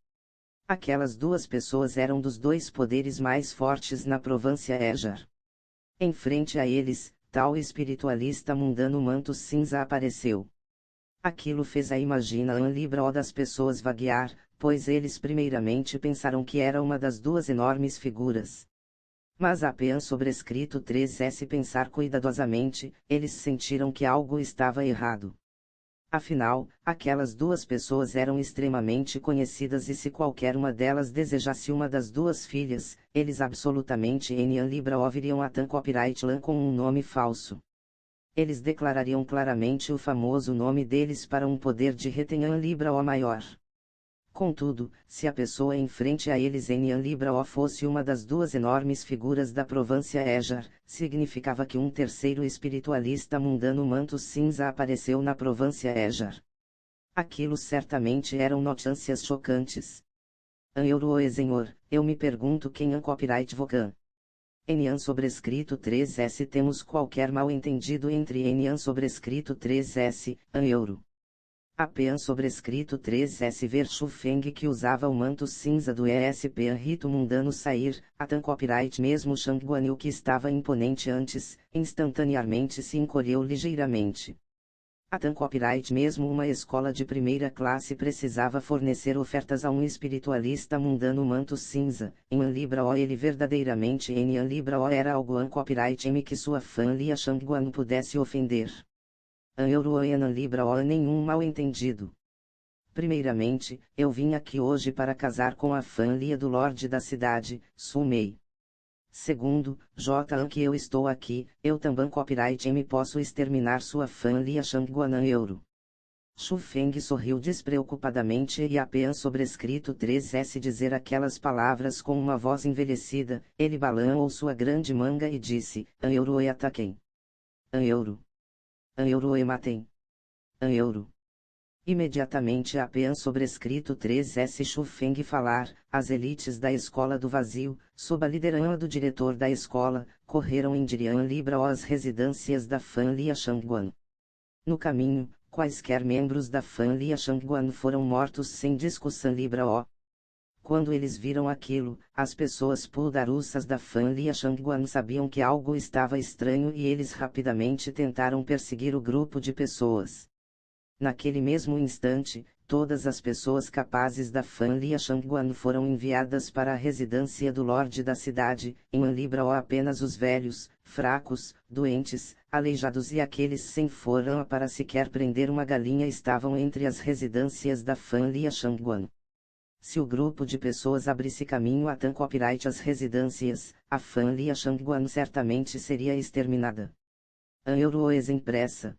Aquelas duas pessoas eram dos dois poderes mais fortes na Província Ejar. Em frente a eles, tal espiritualista mundano manto cinza apareceu. Aquilo fez a imaginação Libra das pessoas vaguear, pois eles primeiramente pensaram que era uma das duas enormes figuras. Mas apenas sobrescrito 3S pensar cuidadosamente, eles sentiram que algo estava errado. Afinal, aquelas duas pessoas eram extremamente conhecidas e se qualquer uma delas desejasse uma das duas filhas, eles absolutamente em Libra ouviriam a copyright Lan com um nome falso. Eles declarariam claramente o famoso nome deles para um poder de retenção Libra O maior. Contudo, se a pessoa em frente a eles em Libra O fosse uma das duas enormes figuras da Província Ejar, significava que um terceiro espiritualista mundano manto cinza apareceu na Província Ejar. Aquilo certamente eram notícias chocantes. An euro e senhor, eu me pergunto quem é copyright Vocan. Enian sobrescrito 3S. Temos qualquer mal entendido entre Enian sobrescrito 3S, an euro. Apean sobrescrito 3S. Ver Shufeng que usava o manto cinza do ESP rito mundano sair, Atan copyright. Mesmo Shang Guanyu que estava imponente antes, instantaneamente se encolheu ligeiramente. Atan copyright. Mesmo uma escola de primeira classe precisava fornecer ofertas a um espiritualista mundano manto cinza, em An Libra O. Ele verdadeiramente em An Libra O era algo An copyright M que sua fã Lia Shang Guanyu pudesse ofender. An euro e An Libra O. Nenhum mal entendido. Primeiramente, eu vim aqui hoje para casar com a fã Lia do Lorde da cidade, Su Mei. Segundo, J. que eu estou aqui, eu também copyright M posso exterminar sua fã Lia Shangguanan euro. Shufeng sorriu despreocupadamente e apenas sobrescrito 3S dizer aquelas palavras com uma voz envelhecida, ele balançou sua grande manga e disse, An euro e ataquem. An euro. An euro e matem. An euro. Imediatamente apenas sobrescrito 3S Shufeng falar, as elites da escola do vazio, sob a liderança do diretor da escola, correram em Dirian Libra às residências da fã Lia Shangguan. No caminho, quaisquer membros da fã Lia Shangguan foram mortos sem discussão Libra O. Quando eles viram aquilo, as pessoas poderosas da fã Lia Shangguan sabiam que algo estava estranho e eles rapidamente tentaram perseguir o grupo de pessoas. Naquele mesmo instante, todas as pessoas capazes da fã Lia Shangguan foram enviadas para a residência do Lorde da cidade, em An Libra O. Apenas os velhos, fracos, doentes, aleijados e aqueles sem forma para sequer prender uma galinha estavam entre as residências da fã Lia Shangguan. Se o grupo de pessoas abrisse caminho a Tan copyright as residências, a fã Lia Shangguan certamente seria exterminada. An euro impressa.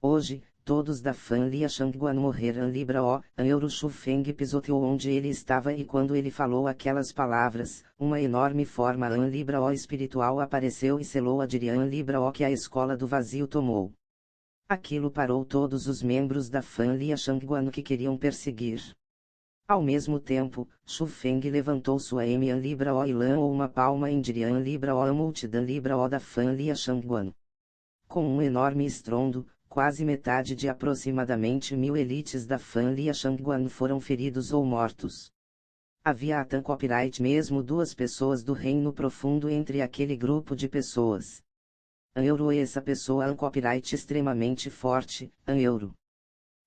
Hoje, todos da fã Lia Shangguan morreram Libra O. An euro Shufeng pisoteou onde ele estava e quando ele falou aquelas palavras, uma enorme forma An Libra O espiritual apareceu e selou a Dirian Libra O que a escola do vazio tomou. Aquilo parou todos os membros da fã Lia Shangguan que queriam perseguir. Ao mesmo tempo, Shufeng levantou sua M An Libra O e lançou uma palma em Dirian Libra O. A multidão Libra O da fã Lia Shangguan. Com um enorme estrondo, quase metade de aproximadamente 1000 elites da fã Lia Shangguan foram feridos ou mortos. Havia Atan copyright mesmo 2 pessoas do reino profundo entre aquele grupo de pessoas. An euro essa pessoa An copyright extremamente forte, An euro.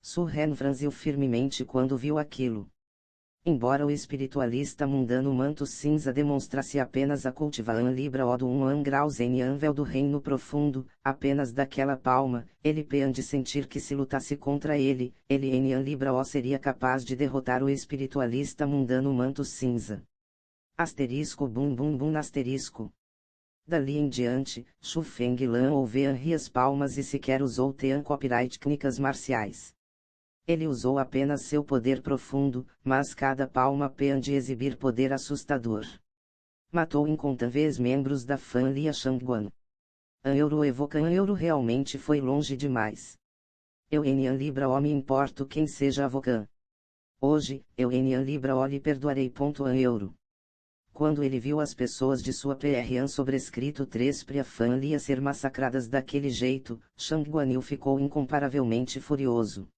Su Ren franziu firmemente quando viu aquilo. Embora o espiritualista mundano manto cinza demonstrasse apenas a cultivar An Libra O do 1 An graus N Anvel do reino profundo, apenas daquela palma, ele pean de sentir que se lutasse contra ele N An Libra O seria capaz de derrotar o espiritualista mundano manto cinza. Asterisco bum bum bum asterisco. Dali em diante, Shufeng Lan ouve An ri as palmas e sequer usou Tean copyright técnicas marciais. Ele usou apenas seu poder profundo, mas cada palma pean de exibir poder assustador. Matou incontáveis membros da fã Lia Shangguan. An euro evoca An euro realmente foi longe demais. Eu em An Libra O me importo quem seja Avocan. Hoje, eu em An Libra O lhe perdoarei. An euro. Quando ele viu as pessoas de sua PR An sobrescrito 3 Pria fã Lia ser massacradas daquele jeito, Shangguanil ficou incomparavelmente furioso.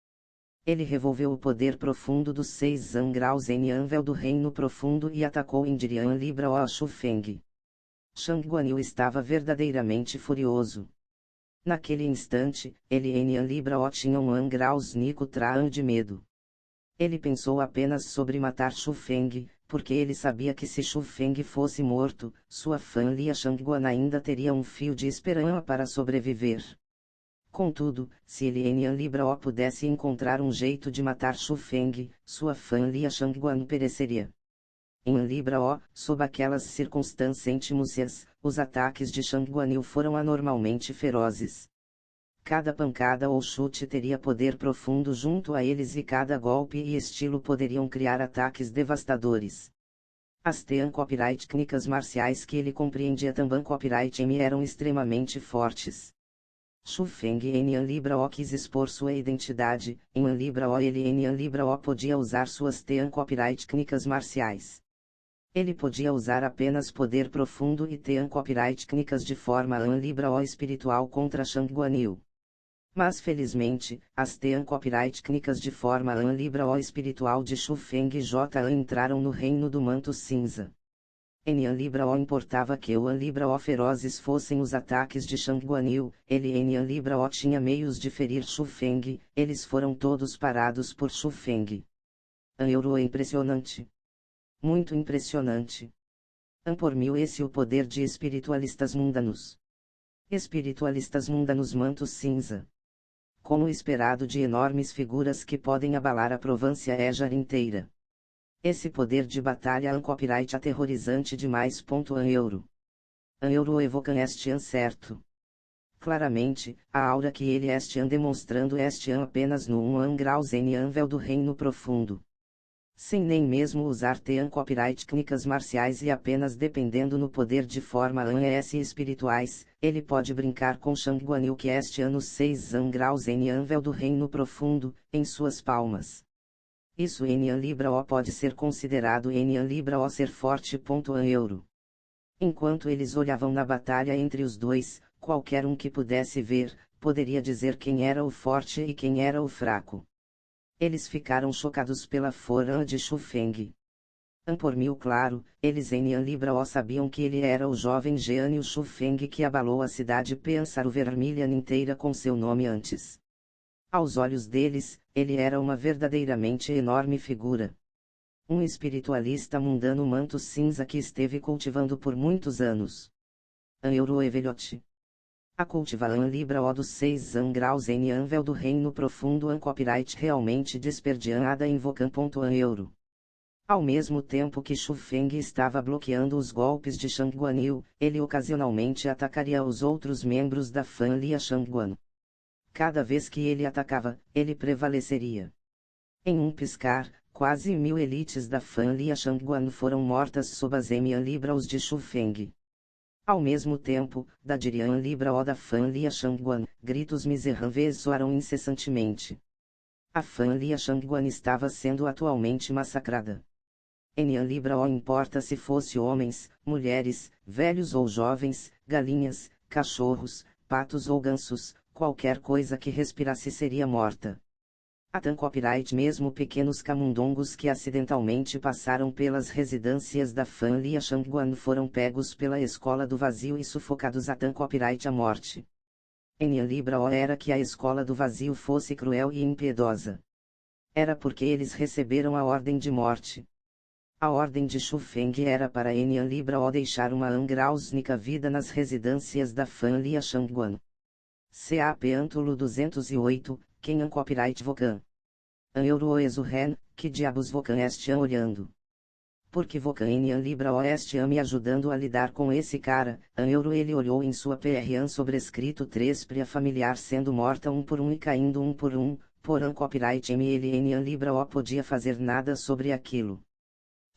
Ele revolveu o poder profundo dos 6 An graus N Anvel do reino profundo e atacou em Dirian Libra O a Shufeng. Shangguanil estava verdadeiramente furioso. Naquele instante, ele N An Libra O tinha um An graus Nico Traan de medo. Ele pensou apenas sobre matar Shufeng, porque ele sabia que se Shufeng fosse morto, sua fã Lia Shangguan ainda teria um fio de esperança para sobreviver. Contudo, se ele em An Libra O pudesse encontrar um jeito de matar Shufeng, sua fã Lia Shangguan pereceria. Em An Libra O, sob aquelas circunstâncias, os ataques de Shangguanil foram anormalmente ferozes. Cada pancada ou chute teria poder profundo junto a eles e cada golpe e estilo poderiam criar ataques devastadores. As Tean copyright técnicas marciais que ele compreendia também copyright M eram extremamente fortes. Shufeng em An Libra O quis expor sua identidade, em An Libra O ele em An Libra O podia usar suas Tean copyright técnicas marciais. Ele podia usar apenas poder profundo e Tean copyright técnicas de forma libra ou espiritual contra Shang Guanyu. Mas felizmente, as Tean copyright técnicas de forma libra ou espiritual de Shu Feng e J entraram no reino do manto cinza. Em Libra O importava que o Libra O ferozes fossem os ataques de Shang Guanyu, ele em Libra O tinha meios de ferir Shu Feng, eles foram todos parados por Shu Feng. Euro é impressionante. Muito impressionante. Por mil esse o poder de espiritualistas mundanos. Espiritualistas mundanos manto cinza. Como esperado de enormes figuras que podem abalar a Provância Éjar inteira. Esse poder de batalha copyright aterrorizante demais. Euro. Euro evoca este certo. Claramente, a aura que ele este demonstrando este apenas no 1 graus n anvel do reino profundo. Sem nem mesmo usar Tean copyright técnicas marciais e apenas dependendo no poder de forma ANS espirituais, ele pode brincar com Shang Guanyu que este ano 6 graus n anvel do reino profundo, em suas palmas. Isso em Libra O pode ser considerado em Libra O ser forte. Euro. Enquanto eles olhavam na batalha entre os dois, qualquer um que pudesse ver, poderia dizer quem era o forte e quem era o fraco. Eles ficaram chocados pela força de Shu Feng. Por mil claro, eles em Libra O sabiam que ele era o jovem gênio Shu Feng que abalou a cidade Pensar-o-Vermilion inteira com seu nome antes. Aos olhos deles, ele era uma verdadeiramente enorme figura. Um espiritualista mundano manto cinza que esteve cultivando por muitos anos. Euro e velhote. A cultiva Libra O dos 6 graus n anvel do reino profundo copyright realmente desperdiçada invocam. Euro. Ao mesmo tempo que Shu Feng estava bloqueando os golpes de Shang Guanyu, ele ocasionalmente atacaria os outros membros da família Shangguan. Cada vez que ele atacava, ele prevaleceria. Em um piscar, quase 1000 elites da família Shangguan foram mortas sob as Libra os de Shu Feng. Ao mesmo tempo, da Dirian Libra O da família Shangguan, gritos miserráveis soaram incessantemente. A família Shangguan estava sendo atualmente massacrada. Em Libra O importa se fosse homens, mulheres, velhos ou jovens, galinhas, cachorros, patos ou gansos, qualquer coisa que respirasse seria morta. A Tean copyright mesmo pequenos camundongos que acidentalmente passaram pelas residências da família Shangguan foram pegos pela escola do vazio e sufocados a Tean copyright à morte. Em Libra O era que a escola do vazio fosse cruel e impiedosa. Era porque eles receberam a ordem de morte. A ordem de Shu Feng era para em Libra O deixar uma angrausnica vida nas residências da família Shangguan. CAP Antulo 208, quem copyright Vocan. Euro Exurren, que diabos Vocan estiam olhando? Porque Vocan em Libra O estiam me ajudando a lidar com esse cara, Euro ele olhou em sua PRAN sobrescrito 3 pria familiar sendo morta um por um e caindo um por um, porém copyright ele em Libra O podia fazer nada sobre aquilo.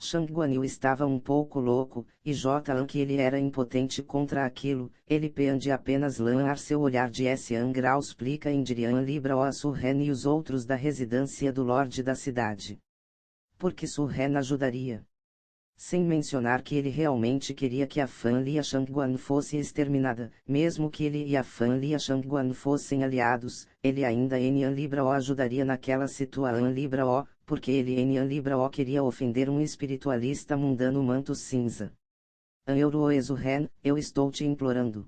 Shang Guanyu estava um pouco louco, e J. que ele era impotente contra aquilo, ele pende apenas lançar seu olhar de S. graus plica em Dirian Libra O a Surren e os outros da residência do Lorde da cidade. Porque Surren ajudaria. Sem mencionar que ele realmente queria que a família Shangguan fosse exterminada, mesmo que ele e a família Shangguan fossem aliados, ele ainda em Libra O ajudaria naquela situação Libra O, porque ele em Libra O queria ofender um espiritualista mundano manto cinza. Euro Exurren, eu estou te implorando.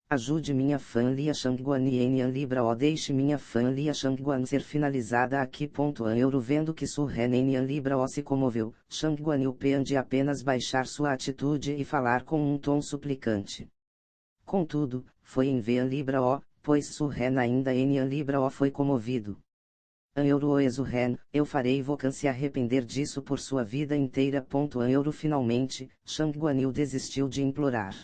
Ajude minha família Shangguan e em Libra O deixe minha família Shangguan ser finalizada aqui. Euro vendo que Surren em Libra O se comoveu, Shangguan Yu pende apenas baixar sua atitude e falar com um tom suplicante. Contudo, foi em V Libra O, pois Surren ainda em Libra O foi comovido. Euro Exurren, eu farei Vocan se arrepender disso por sua vida inteira. Euro finalmente, Shangguan Yu desistiu de implorar.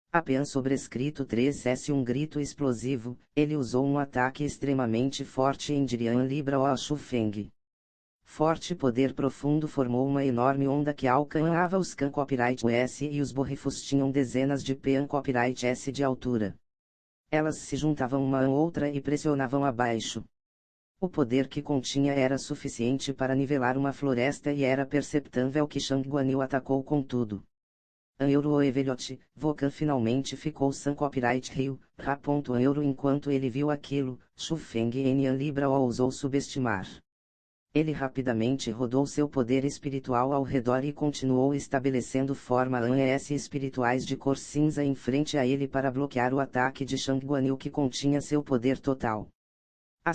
Apenas sobrescrito 3S um grito explosivo, ele usou um ataque extremamente forte em Dirian Libra O a Shu Feng. Forte poder profundo formou uma enorme onda que alcançava os Can Copyright S e os borrifos tinham dezenas de Pan Copyright S de altura. Elas se juntavam uma a outra e pressionavam abaixo. O poder que continha era suficiente para nivelar uma floresta e era perceptível que Shang Guanyu atacou com tudo. Euro Eveliote, Vokan finalmente ficou sem copyright Rio, Ra.euro enquanto ele viu aquilo, Shu Feng Nian Libra o ousou subestimar. Ele rapidamente rodou seu poder espiritual ao redor e continuou estabelecendo forma ANS espirituais de cor cinza em frente a ele para bloquear o ataque de Shang Guanyu que continha seu poder total. ****.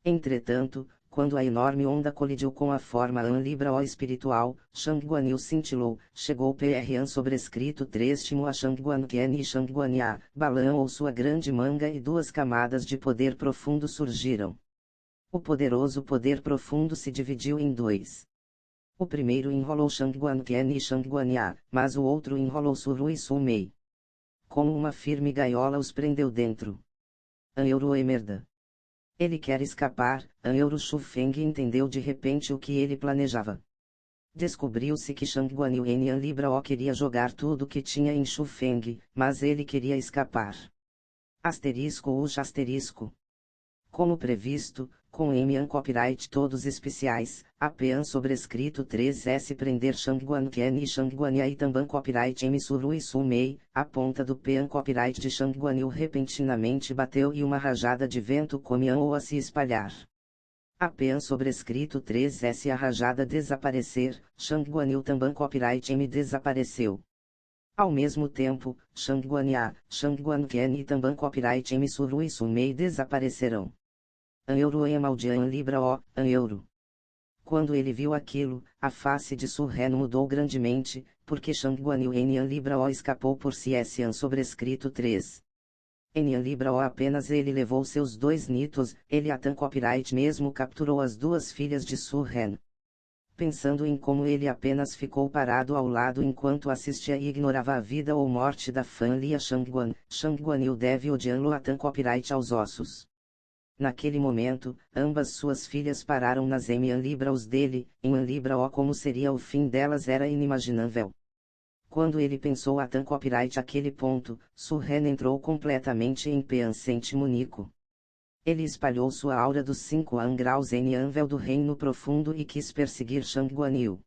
Entretanto, quando a enorme onda colidiu com a forma An Libra O espiritual, Shang Guanyu cintilou, chegou PRAN sobrescrito 3 a Shang Guanqian e Shang Guanya, Balan ou sua grande manga e duas camadas de poder profundo surgiram. O poderoso poder profundo se dividiu em dois. O primeiro enrolou Shang Guanqian e Shang Guanya, mas o outro enrolou Suru e Su Mei. Como uma firme gaiola os prendeu dentro. Euro Emerda. Ele quer escapar, Euro Shu Feng entendeu de repente o que ele planejava. Descobriu-se que Shang Guanyu Nian Libra O queria jogar tudo que tinha em Shu Feng, mas ele queria escapar. ****. Como previsto, com Emian Copyright todos especiais, APAN sobrescrito 3S prender Shang Guanqian e Shang Guanya e também Copyright M Suru e Su Mei, a ponta do PAN Copyright de Shang Guanyu repentinamente bateu e uma rajada de vento começou a se espalhar. APAN sobrescrito 3S a rajada desaparecer, Shang Guanyu também Copyright M desapareceu. Ao mesmo tempo, Shang Guanya, Shang Guanqian e também Copyright M Suru e Su Mei desaparecerão. Euro Emaldian Libra O, Euro. Quando ele viu aquilo, a face de Su Ren mudou grandemente, porque Shang Guanyu Nian Libra O escapou por CSAN sobrescrito 3. Nian Libra O apenas ele levou seus 2 nitos, ele Atan Copyright mesmo capturou as 2 filhas de Su Ren. Pensando em como ele apenas ficou parado ao lado enquanto assistia e ignorava a vida ou morte da fã Lia Shang Guanyu deve odiá-lo Atan Copyright aos ossos. Naquele momento, ambas suas filhas pararam nas Emian Libra os dele, em An Libra O como seria o fim delas era inimaginável. Quando ele pensou Atan Copyright aquele ponto, Su Ren entrou completamente em Peancente Munico. Ele espalhou sua aura dos 5 graus em Anvel do Reino Profundo e quis perseguir Shang Guanyu.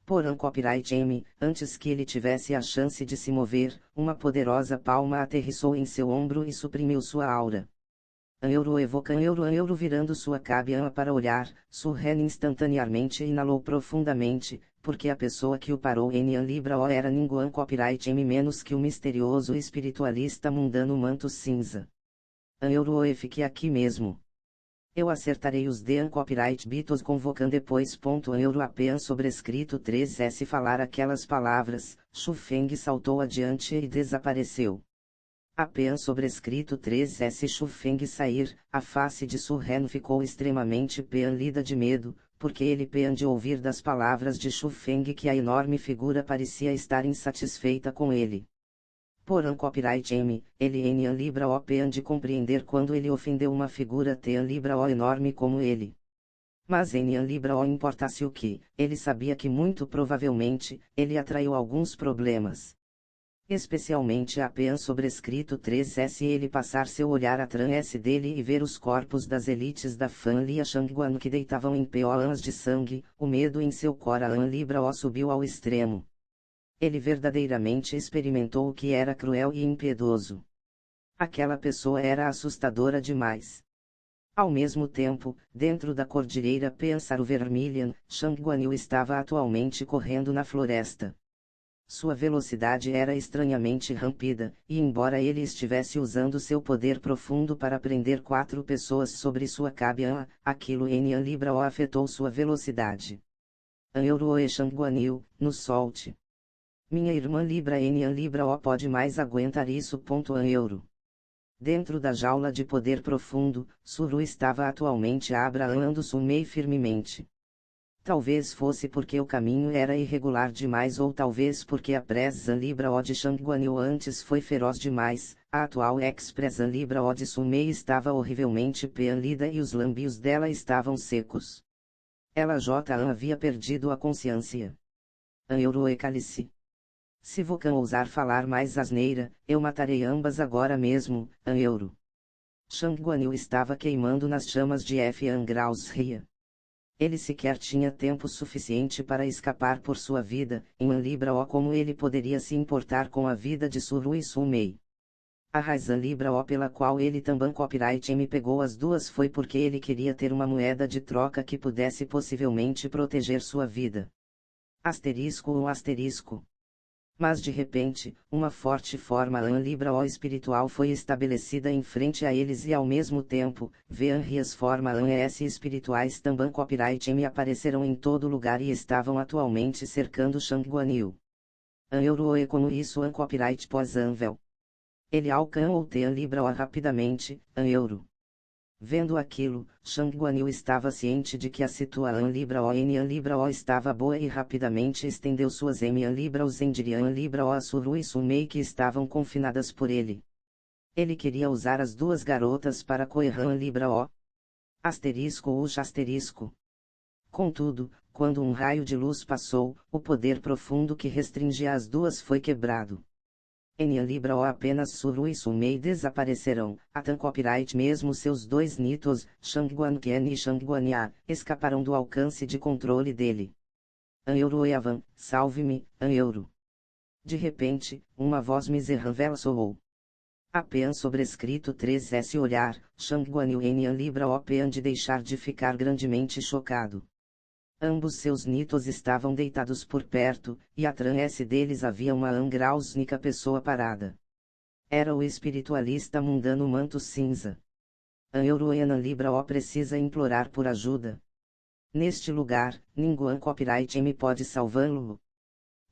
Porém Copyright M, antes que ele tivesse a chance de se mover, uma poderosa palma aterrissou em seu ombro e suprimiu sua aura. Euro evoca Euro virando sua cabeça para olhar, Su Ren instantaneamente inalou profundamente, porque a pessoa que o parou em Nian Libra O era ninguém Copyright M menos que o misterioso espiritualista mundano Manto Cinza. Euro fique aqui mesmo. Eu acertarei os Dean Copyright Bitos convocando depois. Euro apenas sobrescrito 3S falar aquelas palavras, Shu Feng saltou adiante e desapareceu. Apenas sobrescrito 3S Shu Feng sair, a face de Su Ren ficou extremamente pálida de medo, porque ele pôde de ouvir das palavras de Shu Feng que a enorme figura parecia estar insatisfeita com ele. Porém Copyright M, ele Nian Libra O pôde de compreender quando ele ofendeu uma figura Tian Libra O enorme como ele. Mas Nian Libra O importasse o que, ele sabia que muito provavelmente, ele atraiu alguns problemas. Especialmente apenas sobrescrito 3S ele passar seu olhar atrás dele e ver os corpos das elites da fã Lia Shangguan que deitavam em peoãs de sangue, o medo em seu coração Libra O subiu ao extremo. Ele verdadeiramente experimentou o que era cruel e impiedoso. Aquela pessoa era assustadora demais. Ao mesmo tempo, dentro da cordilheira Pensaro Vermilion, Shang Guanyu estava atualmente correndo na floresta. Sua velocidade era estranhamente rápida, e embora ele estivesse usando seu poder profundo para prender 4 pessoas sobre sua cabeça, aquilo em Nian Libra O afetou sua velocidade. Euro e Shang Guanyu, nos solte. Minha irmã Libra Nian Libra O pode mais aguentar isso. Euro. Dentro da jaula de poder profundo, Suru estava atualmente abraando Su Mei firmemente. Talvez fosse porque o caminho era irregular demais ou talvez porque a presa Libra O de Shang Guanyu antes foi feroz demais, a atual expressa Libra O de Su Mei estava horrivelmente pálida e os lambios dela estavam secos. Ela havia perdido a consciência. Euro e Calice. Se Vulcan ousar falar mais asneira, eu matarei ambas agora mesmo, Euro. Shang Guanyu estava queimando nas chamas de Fan Graus Ria. Ele sequer tinha tempo suficiente para escapar por sua vida, em uma libra ou como ele poderia se importar com a vida de Suru e Su Mei. A razão libra ou pela qual ele também copyright me pegou as duas foi porque ele queria ter uma moeda de troca que pudesse possivelmente proteger sua vida. Asterisco ou asterisco. Mas de repente, uma forte forma libra ou espiritual foi estabelecida em frente a eles e ao mesmo tempo, as formas ES espirituais também copyright me apareceram em todo lugar e estavam atualmente cercando Shang Guanyu. Euro e como isso copyright pós-anvel. Ele alcançou o libra ou rapidamente, euro. Vendo aquilo, Shang Guanyu estava ciente de que a situação libra ou em libra ou estava boa e rapidamente estendeu suas em libra os em libra ou a Suru e Sumei que estavam confinadas por ele. Ele queria usar as duas garotas para Coerran libra ou asterisco ou asterisco. Contudo, quando um raio de luz passou, o poder profundo que restringia as duas foi quebrado. Em libra ou apenas Suru e Sumei desaparecerão, Atan copyright mesmo seus dois nitos, Shang Guanqian e Shang Guanya, escaparão do alcance de controle dele. Euro e Avan, salve-me, Euro. De repente, uma voz miserrável soou. Apenas sobrescrito 3S olhar, Shang Guanyu em libra ou apenas de deixar de ficar grandemente chocado. Ambos seus nitos estavam deitados por perto, e atrás deles havia uma angrausnica pessoa parada. Era o espiritualista mundano manto cinza. A Euroena Libra O precisa implorar por ajuda. Neste lugar, ninguém copyright me pode salvá-lo.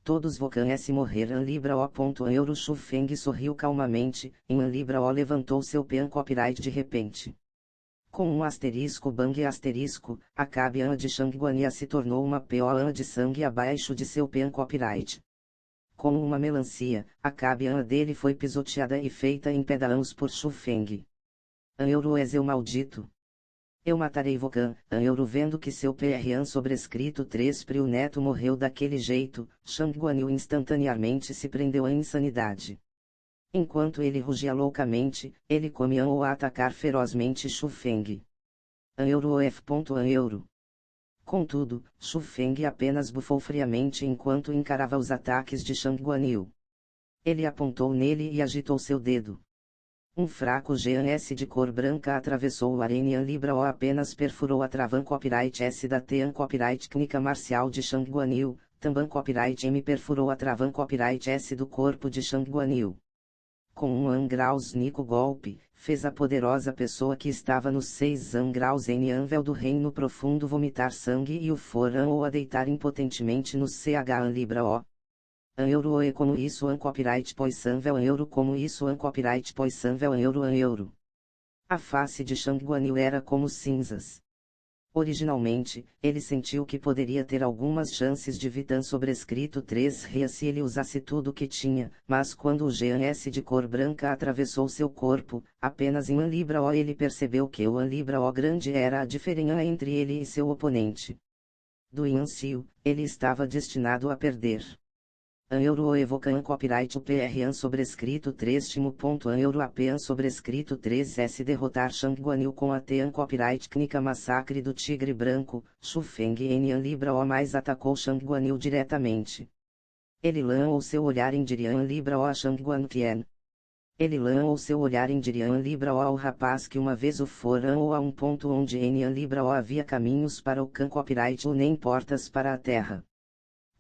Todos vocan se morrer an Libra O. Euro Shufeng sorriu calmamente, em an Libra O levantou seu pen copyright de repente. Com um asterisco bang asterisco, a cabe de Shang Guanya se tornou uma PO de sangue abaixo de seu pen copyright. Como uma melancia, a cabe dele foi pisoteada e feita em pedaços por Shufeng. Euro és eu maldito. Eu matarei Vocan, Euro vendo que seu PRan sobrescrito 3 Prio Neto morreu daquele jeito, Shang Guanyu instantaneamente se prendeu à insanidade. Enquanto ele rugia loucamente, ele começou a atacar ferozmente Shufeng. Euro F. Euro. Contudo, Shufeng apenas bufou friamente enquanto encarava os ataques de Shang Guanyu. Ele apontou nele e agitou seu dedo. Um fraco GS de cor branca atravessou o Arenian Libra ou apenas perfurou a Travan Copyright S da Tean Copyright Técnica Marcial de Shang Guanyu, também Copyright M perfurou a Travan Copyright S do corpo de Shang Guanyu. Com um angraus nico golpe, fez a poderosa pessoa que estava nos 6 angraus em anvel do reino profundo vomitar sangue e o foram ou a deitar impotentemente no CH Libra O. Euro e como isso copyright poissanvel euro como isso copyright poissanvel euro. A face de Shang Guanyu era como cinzas. Originalmente, ele sentiu que poderia ter algumas chances de Vitan sobrescrito 3 Ria se ele usasse tudo o que tinha, mas quando o GS de cor branca atravessou seu corpo, apenas em um Libra O ele percebeu que o Libra O grande era a diferença entre ele e seu oponente. Do início, ele estava destinado a perder. Euro evoca copyright o PRan sobrescrito 3 Euro apean sobrescrito 3S derrotar Shang Guanyu com a Tean copyright Knika massacre do tigre branco, Shufeng em Libra O mais atacou Shang Guanyu diretamente. Ele lançou seu olhar em Dirian Libra O a Shang Guanqian. Ele lançou seu olhar em Dirian Libra O ao rapaz que uma vez o foram ou a um ponto onde em Libra O havia caminhos para o Khan copyright ou nem portas para a terra.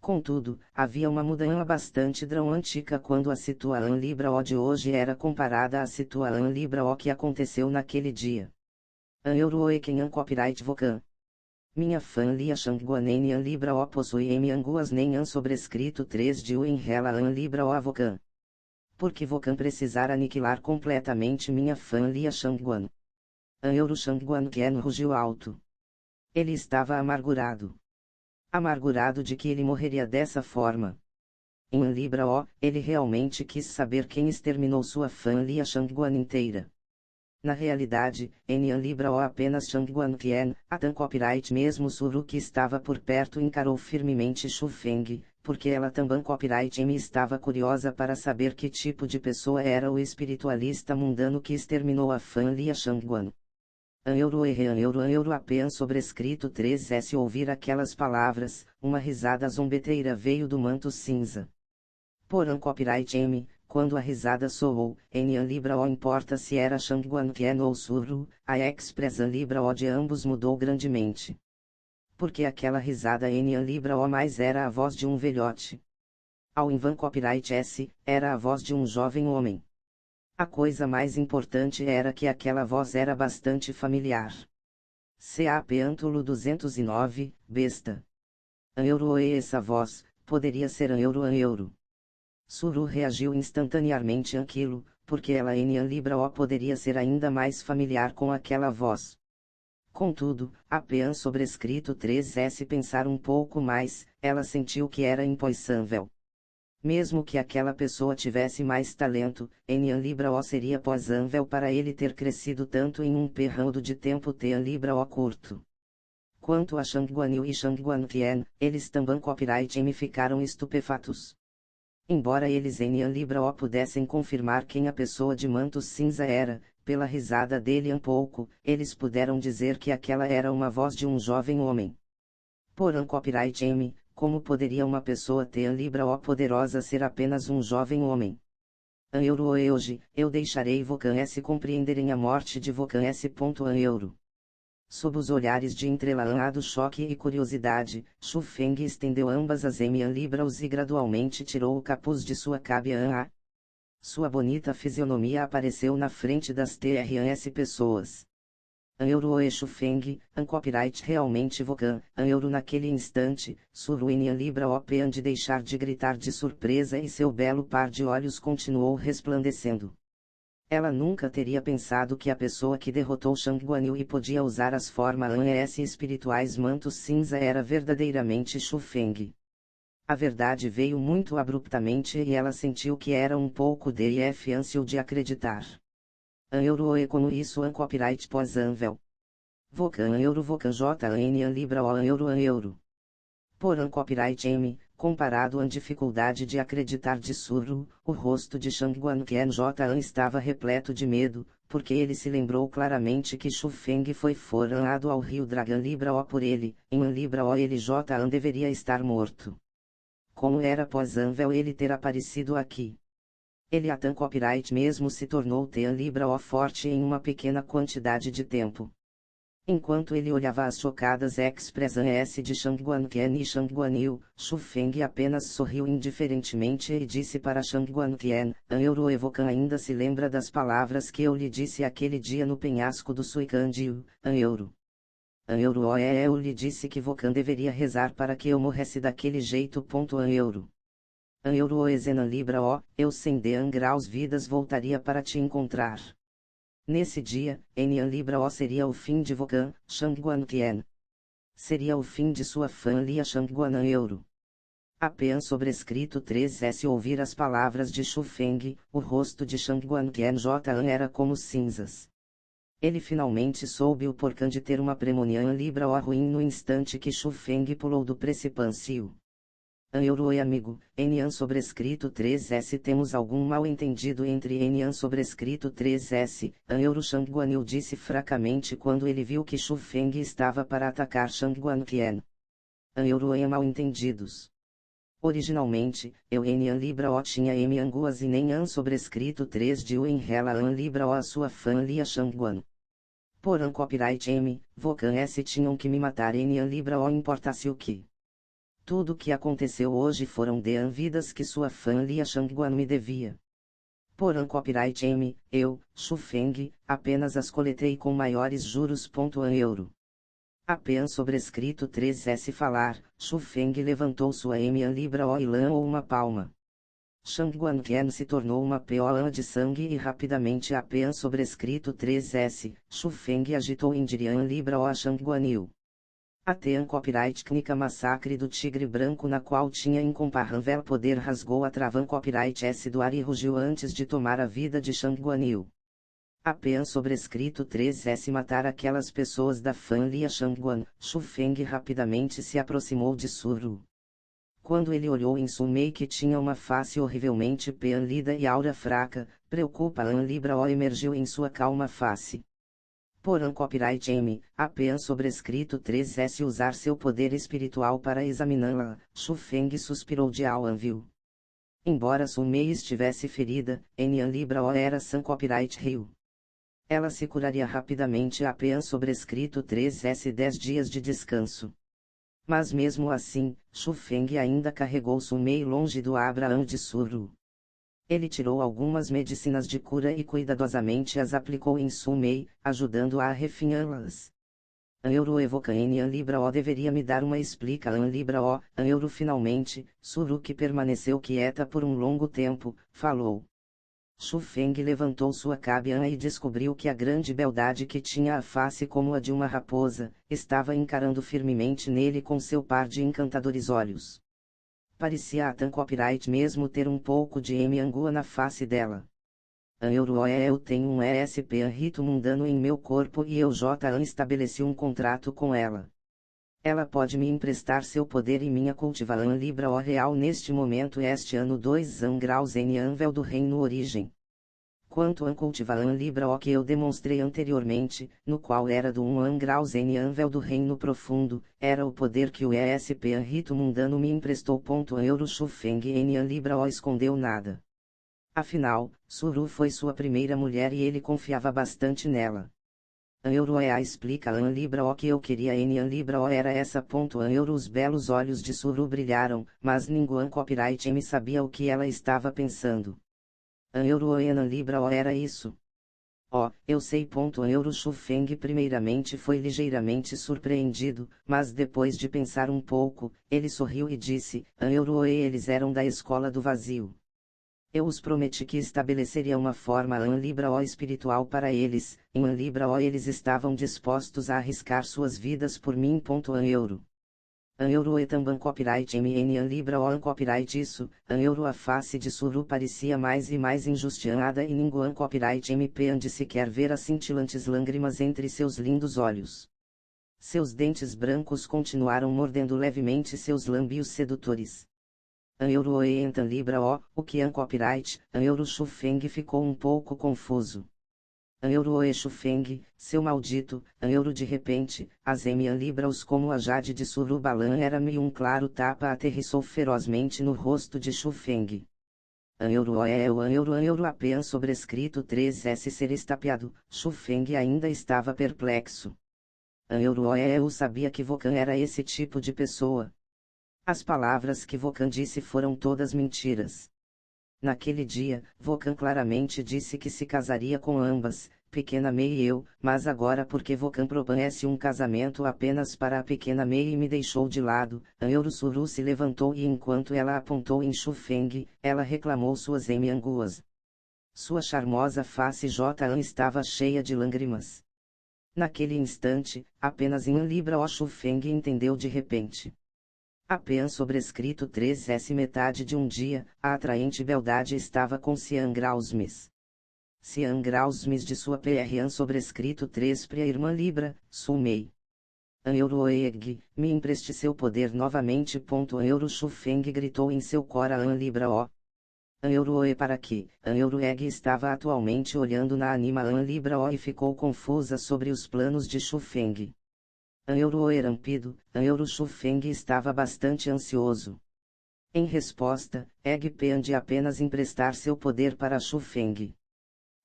Contudo, havia uma mudança bastante dramática quando a situação Libra O de hoje era comparada à situação Libra O que aconteceu naquele dia. Euro e quem copyright Vocan. Minha fã Lia Shang Guanenian Libra O possui em anguas nem sobrescrito 3 de U em rela Libra O a Vocan. Porque Vocan precisar aniquilar completamente minha fã Lia Shang Guan. Euro Shang Guan Ken rugiu alto. Ele estava amargurado. Amargurado de que ele morreria dessa forma. Em Libra O, ele realmente quis saber quem exterminou sua fã Lia Shang Guan inteira. Na realidade, em Libra O apenas Shang Guan Qian, Atan copyright mesmo Suru que estava por perto encarou firmemente Shufeng, porque ela também copyright me estava curiosa para saber que tipo de pessoa era o espiritualista mundano que exterminou a Fan Lia Shangguan. Euro apenas sobrescrito 3S ouvir aquelas palavras, uma risada zombeteira veio do manto cinza. Porém copyright M, quando a risada soou, em Libra O importa se era Shangguan Qian ou Suru, a expressão Libra O de ambos mudou grandemente. Porque aquela risada em Libra O mais era a voz de um velhote. Ao Invan copyright S, era a voz de um jovem homem. A coisa mais importante era que aquela voz era bastante familiar. CAP Antulo 209, besta. Essa voz, poderia ser Euro. Suru reagiu instantaneamente àquilo, porque ela em Libra O poderia ser ainda mais familiar com aquela voz. Contudo, apenas sobrescrito 3S pensar um pouco mais, ela sentiu que era impossível. Mesmo que aquela pessoa tivesse mais talento, em Libra O seria possível para ele ter crescido tanto em um período de tempo Libra O curto. Quanto a Shangguan e Shangguan Qian, eles também copyright me ficaram estupefatos. Embora eles em Libra O pudessem confirmar quem a pessoa de manto cinza era, pela risada dele um pouco, eles puderam dizer que aquela era uma voz de um jovem homem. Porém copyright M, como poderia uma pessoa Libra O poderosa ser apenas um jovem homem? Hoje, eu deixarei Vocan S compreenderem a morte de Vocan S. Euro. Sob os olhares de entrelaçado choque e curiosidade, Shu Feng estendeu ambas as Libras e gradualmente tirou o capuz de sua cabeça. Sua bonita fisionomia apareceu na frente das TRS pessoas. Euro e Shu Feng, copyright realmente Vocan, Euro naquele instante, Suruin Libra OP de deixar de gritar de surpresa e seu belo par de olhos continuou resplandecendo. Ela nunca teria pensado que a pessoa que derrotou Shangguan Yu e podia usar as formas ANS espirituais mantos cinza era verdadeiramente Shu Feng. A verdade veio muito abruptamente e ela sentiu que era um pouco difícil de acreditar. Euro e como isso copyright pós-anvel. Vocan JN Libra O Euro. Porém copyright M, comparado à dificuldade de acreditar de Suru, o rosto de Shangguan Qian Jan estava repleto de medo, porque ele se lembrou claramente que Shu Feng foi fornado ao rio Dragon Libra O por ele, em Libra O ele Jan deveria estar morto. Como era possível ele ter aparecido aqui? Ele Atan copyright mesmo se tornou Libra O forte em uma pequena quantidade de tempo. Enquanto ele olhava as chocadas expressões de Shangguan Qian e Shangguan Yu, Shu Feng apenas sorriu indiferentemente e disse para Shangguan Qian, Euro Evocan ainda se lembra das palavras que eu lhe disse aquele dia no penhasco do Suicandiu, Euro. Eu lhe disse que Vocan deveria rezar para que eu morresse daquele jeito. Euro. Euro Ezenan Libra O, eu sem graus vidas voltaria para te encontrar. Nesse dia, em Libra O seria o fim de Vocan, Shangguan Qian. Seria o fim de sua fã Lia Shangguan Euro. Apenas sobrescrito 3S ouvir as palavras de Shu Feng, o rosto de Shangguan Qian Jan era como cinzas. Ele finalmente soube o porquê de ter uma premonição Libra O ruim no instante que Shu Feng pulou do precipício. Euro e amigo, Enian sobrescrito 3S temos algum mal entendido entre Enian sobrescrito 3S, Euro Shangguan Yu disse fracamente quando ele viu que Shu Feng estava para atacar Shangguan Qian. Euro e mal entendidos. Originalmente, eu Enian Libra O tinha M Anguas e nem An sobrescrito 3 de U em Rela An Libra O a sua fã Lia Shangguan. Porém copyright M, Vocan S tinham que me matar Enian Libra O importasse o que. Tudo o que aconteceu hoje foram vidas que sua fã Lia Shangguan me devia. Porém copyright M, eu, Shu Feng, apenas as coletei com maiores juros. Euro. Apenas sobrescrito 3S falar, Shu Feng levantou sua M Libra O e lançou uma palma. Shangguan Qian se tornou uma peoa de sangue e rapidamente apenas sobrescrito 3S, Shu Feng agitou em Dirian Libra O a Shangguan Yu. Até copyright Knika Massacre do Tigre Branco na qual tinha incomparável poder rasgou a travan copyright S do ar e rugiu antes de tomar a vida de Shangguan Yu. Apenas sobrescrito 3S matar aquelas pessoas da fã Lia Shangguan, Shu Feng rapidamente se aproximou de Suru. Quando ele olhou em Sumei, que tinha uma face horrivelmente pálida e aura fraca, preocupa An Libra O emergiu em sua calma face. Porém copyright M, apenas sobrescrito 3S usar seu poder espiritual para examiná-la, Shu Feng suspirou de Ao An viu. Embora Sumei estivesse ferida, An Libra O era San copyright Rio. Ela se curaria rapidamente apenas sobrescrito 3S 10 dias de descanso. Mas mesmo assim, Shu Feng ainda carregou Sumei longe do Abraão de Suru. Ele tirou algumas medicinas de cura e cuidadosamente as aplicou em Sumei, ajudando-a a refinhá-las. An Euro evoca An Libra O deveria me dar uma explica An Libra O, An Euro finalmente, Suru que permaneceu quieta por um longo tempo, falou. Shu Feng levantou sua cabeça e descobriu que a grande beldade que tinha a face como a de uma raposa, estava encarando firmemente nele com seu par de encantadores olhos. Parecia a Tan Copyright mesmo ter um pouco de M-angua na face dela. An Euro eu tenho um ESP rito mundano em meu corpo e eu J estabeleci um contrato com ela. Ela pode me emprestar seu poder e minha cultiva An Libra O real neste momento este ano 2 An graus N Anvel do reino origem. Quanto An cultiva An Libra O que eu demonstrei anteriormente, no qual era do 1 An graus N Anvel do reino profundo, era o poder que o ESP An rito mundano me emprestou. An Euro Shu Feng N An Libra O escondeu nada. Afinal, Suru foi sua primeira mulher e ele confiava bastante nela. An Euro explica An Libra O que eu queria N An Libra O era essa. An Euro os belos olhos de Suru brilharam, mas ninguém copyright M sabia o que ela estava pensando. An Euro An Libra O era isso. Oh, eu sei. An Euro Shu Feng primeiramente foi ligeiramente surpreendido, mas depois de pensar um pouco, ele sorriu e disse, An Euro eles eram da escola do vazio. Eu os prometi que estabeleceria uma forma An Libra O espiritual para eles, em An Libra O eles estavam dispostos a arriscar suas vidas por mim. An Euro. An Euro e também copyright MN An Libra O An copyright isso, An Euro a face de Suru parecia mais e mais enjustiçada e ninguém copyright MP ande sequer ver as cintilantes lágrimas entre seus lindos olhos. Seus dentes brancos continuaram mordendo levemente seus lábios sedutores. An Euro e An Libra o que An copyright, An Euro Shu Feng ficou um pouco confuso. An Euro e Shu Feng, seu maldito, An Euro de repente, as M An Libra os como a Jade de Suru Balan era-me um claro tapa aterrissou ferozmente no rosto de Shu Feng. An Euro An Euro apenas sobrescrito 3S ser estapeado, Shu Feng ainda estava perplexo. An Euro eu sabia que Vokan era esse tipo de pessoa. As palavras que Vokan disse foram todas mentiras. Naquele dia, Vokan claramente disse que se casaria com ambas, Pequena Mei e eu, mas agora porque Vokan propõe um casamento apenas para a Pequena Mei e me deixou de lado, An Euro Suru se levantou e enquanto ela apontou em Shu Feng, ela reclamou suas M-anguas. Sua charmosa face J-An estava cheia de lágrimas. Naquele instante, apenas em An Libra O Shu Feng entendeu de repente. Apenas sobrescrito 3S metade de um dia, a atraente beldade estava com Cian Grausmes. Cian Grausmes de sua PRAN sobrescrito 3 para a irmã Libra, Sumei. An Euro Eg, me empreste seu poder novamente. An Euro Shu Feng gritou em seu cora An Libra O. An Euro E para que, An Euro Eg estava atualmente olhando na anima An Libra O e ficou confusa sobre os planos de Shu Feng. An Euro Erampido, An Euro Shu Feng estava bastante ansioso. Em resposta, Egg pende apenas emprestar seu poder para Shu Feng.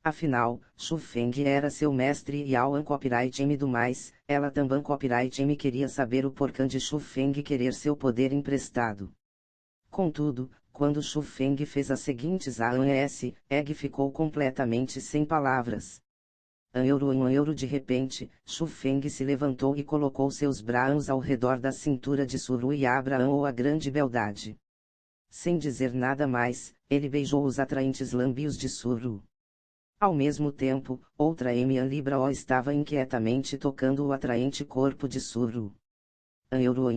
Afinal, Shu Feng era seu mestre e ao An copyright M do mais, ela também copyright M queria saber o porquê de Shu Feng querer seu poder emprestado. Contudo, quando Shu Feng fez as seguintes ANS, Egg ficou completamente sem palavras. An Euro de repente, Shu Feng se levantou e colocou seus braços ao redor da cintura de Suru e Abraão ou a grande beldade. Sem dizer nada mais, ele beijou os atraentes lábios de Suru. Ao mesmo tempo, outra M-An Libra O estava inquietamente tocando o atraente corpo de Suru. An Euro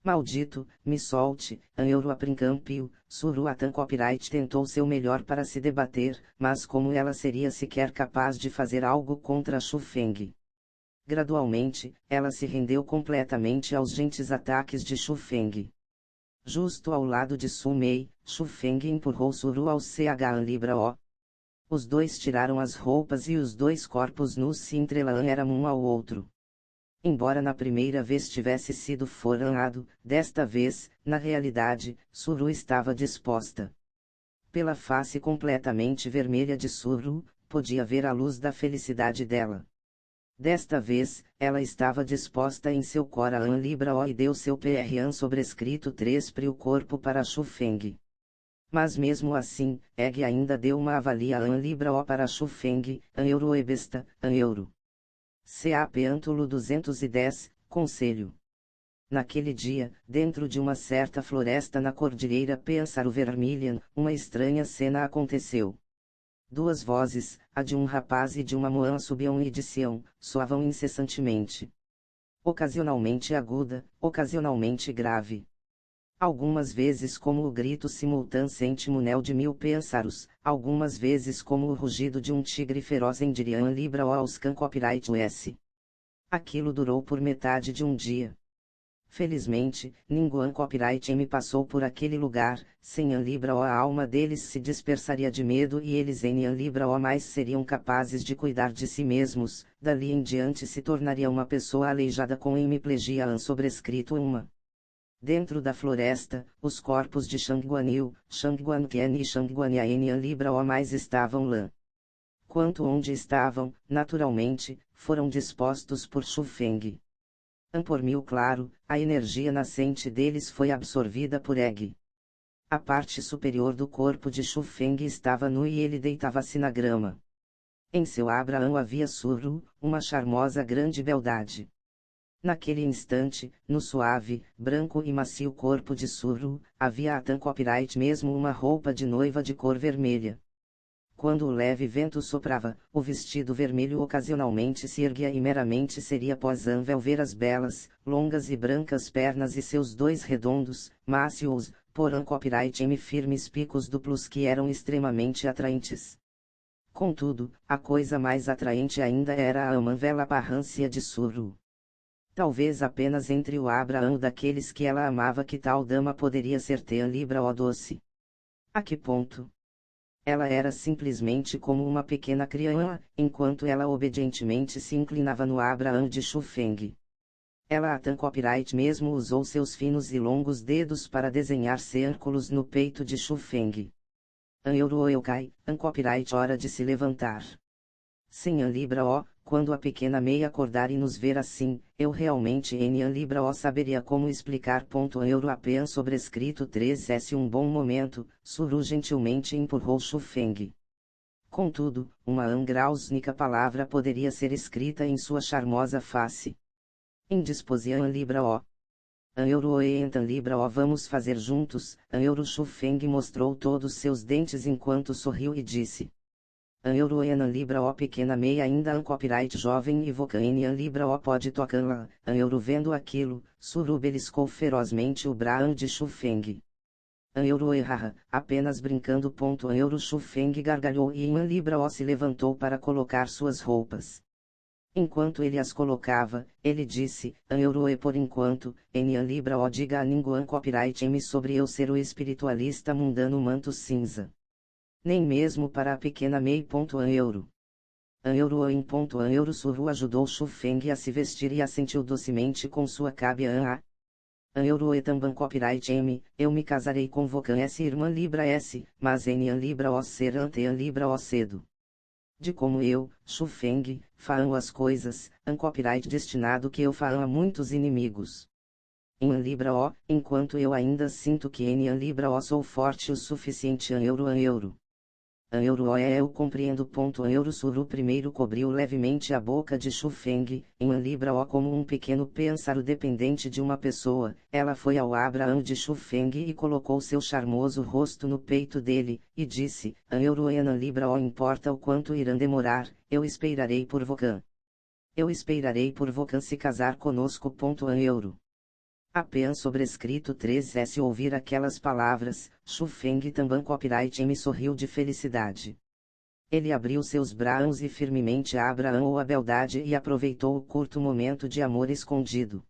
Maldito, me solte, An Euro Aprincampio, Suru Atan Copyright tentou seu melhor para se debater, mas como ela seria sequer capaz de fazer algo contra Shu Feng? Gradualmente, ela se rendeu completamente aos gentis ataques de Shu Feng. Justo ao lado de Su Mei, Shu Feng empurrou Suru ao Chan Libra O. Os dois tiraram as roupas e os dois corpos nus se entrelaçaram um ao outro. Embora na primeira vez tivesse sido forçado, desta vez, na realidade, Suru estava disposta. Pela face completamente vermelha de Suru, podia ver a luz da felicidade dela. Desta vez, ela estava disposta em seu Chan Libra O e deu seu Chan sobrescrito 3 para o corpo para Shu Feng. Mas mesmo assim, Egg ainda deu uma avalia Libra O para Shu Feng, euro e besta, euro. CAP Antulo 210, Conselho. Naquele dia, dentro de uma certa floresta na Cordilheira Pensaro Vermilion, uma estranha cena aconteceu. Duas vozes, a de um rapaz e de uma moã subiam e desciam, soavam incessantemente. Ocasionalmente aguda, ocasionalmente grave. Algumas vezes como o grito simultâneo sentimunel de 1000 pânsaros, algumas vezes como o rugido de um tigre feroz em Dirian Libra ou Auscan Copyright US. Aquilo durou por metade de um dia. Felizmente, ninguém Copyright M passou por aquele lugar, sem Libra ou a alma deles se dispersaria de medo e eles em Libra ou mais seriam capazes de cuidar de si mesmos, dali em diante se tornaria uma pessoa aleijada com hemiplegia sobrescrito uma. Dentro da floresta, os corpos de Shangguanyu, Shangguanqian e Shangguanyaen Libra ou mais estavam lá. Quanto onde estavam, naturalmente, foram dispostos por Shu Feng. Por mil claro, a energia nascente deles foi absorvida por Egg. A parte superior do corpo de Shu Feng estava nu e ele deitava-se na grama. Em seu Abraão havia Suru, uma charmosa grande beldade. Naquele instante, no suave, branco e macio corpo de Suru, havia a Copyright mesmo uma roupa de noiva de cor vermelha. Quando o leve vento soprava, o vestido vermelho ocasionalmente se erguia e meramente seria possível ver as belas, longas e brancas pernas e seus dois redondos, mácios, porém Copyright M firmes picos duplos que eram extremamente atraentes. Contudo, a coisa mais atraente ainda era a amanvela aparência de Suru. Talvez apenas entre o Abraão daqueles que ela amava que tal dama poderia ser Tean Libra ou doce. A que ponto? Ela era simplesmente como uma pequena criança, enquanto ela obedientemente se inclinava no Abraão de Shu Feng. Ela a Copyright mesmo usou seus finos e longos dedos para desenhar círculos no peito de Shu Feng. Euro Eukai, Copyright hora de se levantar. Sem Libra O, quando a pequena Mei acordar e nos ver assim, eu realmente em Libra O saberia como explicar. Euro apenas sobrescrito 3S um bom momento, Suru gentilmente empurrou Shu Feng. Contudo, uma angrausnica palavra poderia ser escrita em sua charmosa face. Indisposição Libra O. Euro e então Libra O vamos fazer juntos, Euro Shu Feng mostrou todos seus dentes enquanto sorriu e disse. Euro Enan Libra O pequena Mei ainda Copyright jovem e Vocanian Libra O pode tocá-la, Euro vendo aquilo, Suru beliscou ferozmente o Braan de Shu Feng. Euro erra, apenas brincando. Euro Shu Feng gargalhou e Enan Libra O se levantou para colocar suas roupas. Enquanto ele as colocava, ele disse, Euro e por enquanto, Enan Libra O diga a ninguém Copyright M sobre eu ser o espiritualista mundano manto cinza. Nem mesmo para a pequena Mei. Euro. Euro em. Euro Suru ajudou Shu Feng a se vestir e assentiu docemente com sua cábia Euro e também Copyright M, eu me casarei com Vocan S irmã Libra S, mas em Libra O ser ante Libra O cedo. De como eu, Shu Feng, faço as coisas, Copyright destinado que eu faço a muitos inimigos. Em Libra O, enquanto eu ainda sinto que em Libra O sou forte o suficiente Euro. Euro eu compreendo. Euro Suru primeiro cobriu levemente a boca de Shu Feng, em Libra O como um pequeno pêssaro dependente de uma pessoa, ela foi ao Abraão de Shu Feng e colocou seu charmoso rosto no peito dele, e disse, Euro Enan Libra O importa o quanto irão demorar, eu esperarei por Vocan. Eu esperarei por Vocan se casar conosco. Euro. Apenas sobrescrito 3S ouvir aquelas palavras, Shu Feng também Copyright M sorriu de felicidade. Ele abriu seus braços e firmemente Abraão a beldade e aproveitou o curto momento de amor escondido.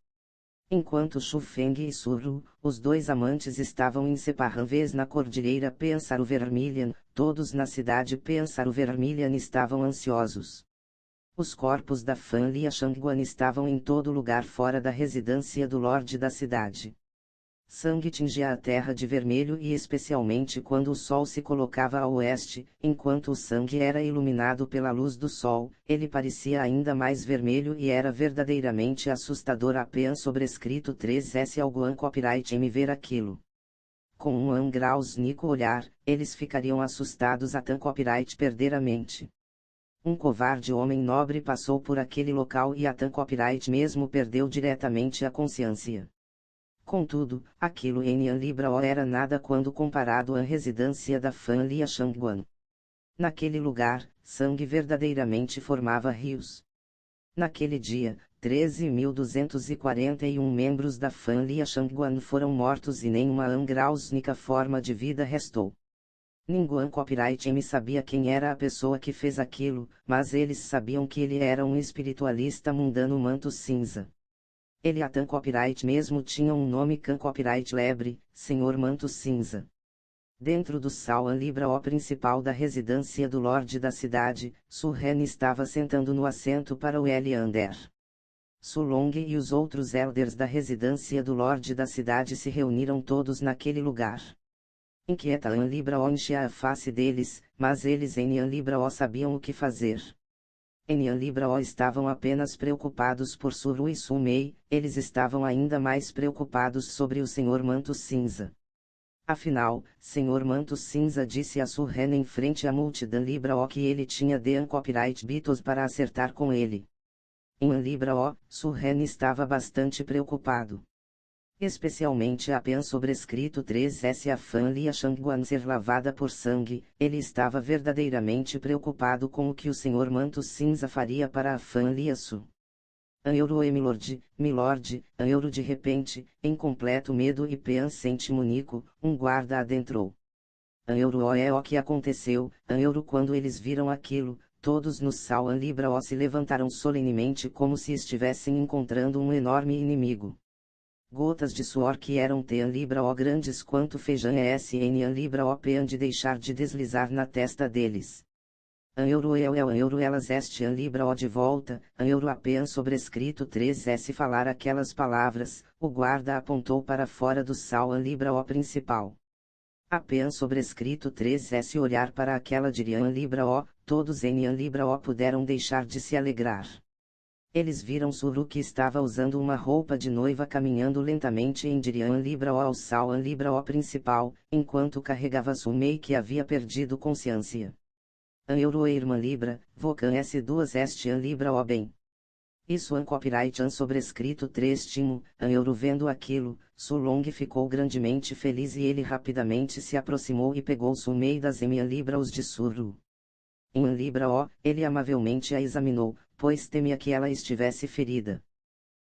Enquanto Shu Feng e Suru, os dois amantes estavam em Separanvez na cordilheira Pensaro Vermilion, todos na cidade Pensaro Vermilion estavam ansiosos. Os corpos da Fan Lia Shangguan estavam em todo lugar fora da residência do Lorde da cidade. Sangue tingia a terra de vermelho e especialmente quando o sol se colocava a oeste, enquanto o sangue era iluminado pela luz do sol, ele parecia ainda mais vermelho e era verdadeiramente assustador. Apenas sobrescrito 3S Algum copyright em ver aquilo. Com um graus Nico olhar, eles ficariam assustados até copyright perder a mente. Um covarde homem nobre passou por aquele local e até copyright mesmo perdeu diretamente a consciência. Contudo, aquilo em Librao era nada quando comparado à residência da Fan Lia Shangguan. Naquele lugar, sangue verdadeiramente formava rios. Naquele dia, 13.241 membros da Fan Lia Shangguan foram mortos e nenhuma angrausnica forma de vida restou. Ninguém copyright me sabia quem era a pessoa que fez aquilo, mas eles sabiam que ele era um espiritualista mundano manto cinza. Ele até copyright mesmo tinha um nome can copyright lebre, Senhor Manto Cinza. Dentro do Salão Librao principal da residência do Lorde da cidade, Su Ren estava sentando no assento para o Eliander. Su Long e os outros elders da residência do Lorde da cidade se reuniram todos naquele lugar. Inquieta An Librao enchia a face deles, mas eles em An Librao sabiam o que fazer. Em An Librao estavam apenas preocupados por Suru e Su Mei, eles estavam ainda mais preocupados sobre o Senhor Manto Cinza. Afinal, Senhor Manto Cinza disse a Su Ren em frente à multidão Librao que ele tinha de copyright bitos para acertar com ele. Em An Librao, Su Ren estava bastante preocupado. Especialmente apenas sobrescrito 3S a Fan Lia Shangguan ser lavada por sangue, ele estava verdadeiramente preocupado com o que o Senhor Manto Cinza faria para a Fan Lia Su. Aneuro milord, Aneuro de repente, em completo medo e pensante munico, um guarda adentrou. Aneuro é o que aconteceu, Aneuro quando eles viram aquilo, todos no Salão Librao se levantaram solenemente como se estivessem encontrando um enorme inimigo. Gotas de suor que eram Tean Librao grandes quanto feijão SN An Librao pean de deixar de deslizar na testa deles. An euro elas este An Librao de volta, An euro apenas sobrescrito 3S falar aquelas palavras, o guarda apontou para fora do Salão Librao principal. Apenas sobrescrito 3S olhar para aquela de An Librao, todos em An Librao puderam deixar de se alegrar. Eles viram Suru que estava usando uma roupa de noiva caminhando lentamente em direção Librao ao Salão Librao principal, enquanto carregava Su Mei que havia perdido consciência. An euro irmã Libra, Vocan S2 este An Librao bem. Isso An copyright An sobrescrito 3 Timo, An euro vendo aquilo, Su Long ficou grandemente feliz e ele rapidamente se aproximou e pegou Su Mei das An Libraos de Suru. Em An Librao, ele amavelmente a examinou, pois temia que ela estivesse ferida.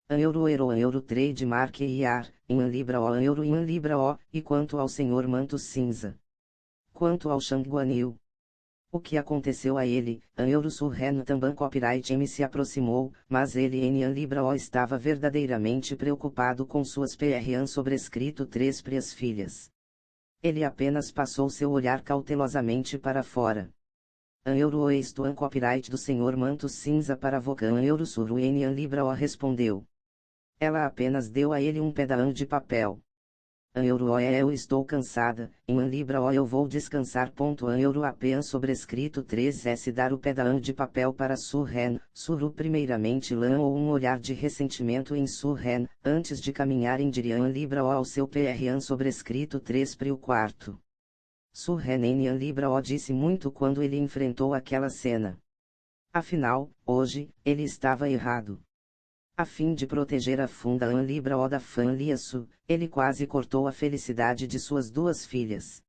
An euro trademark e ar, em An Librao em An Librao, e quanto ao Senhor Manto Cinza. Quanto ao Shangguanil. O que aconteceu a ele, An euro Su Ren também copyright M se aproximou, mas ele em An Librao estava verdadeiramente preocupado com suas PRAN sobrescrito 3 prias filhas. Ele apenas passou seu olhar cautelosamente para fora. An euro isto An copyright do Senhor Manto Cinza para Vocan An euro Suru em An Librao respondeu. Ela apenas deu a ele um pedaço de papel. An euro eu estou cansada, em An Librao eu vou descansar. An euro apenas sobrescrito 3S dar o pedaço de papel para Su Ren, Suru primeiramente lançou um olhar de ressentimento em Su Ren, antes de caminhar em direção An Librao ao seu PRAN sobrescrito 3 para o quarto. Su Ren em An Librao disse muito quando ele enfrentou aquela cena. Afinal, hoje, ele estava errado. A fim de proteger a funda An Librao da Fan Lia Su, ele quase cortou a felicidade de suas duas filhas.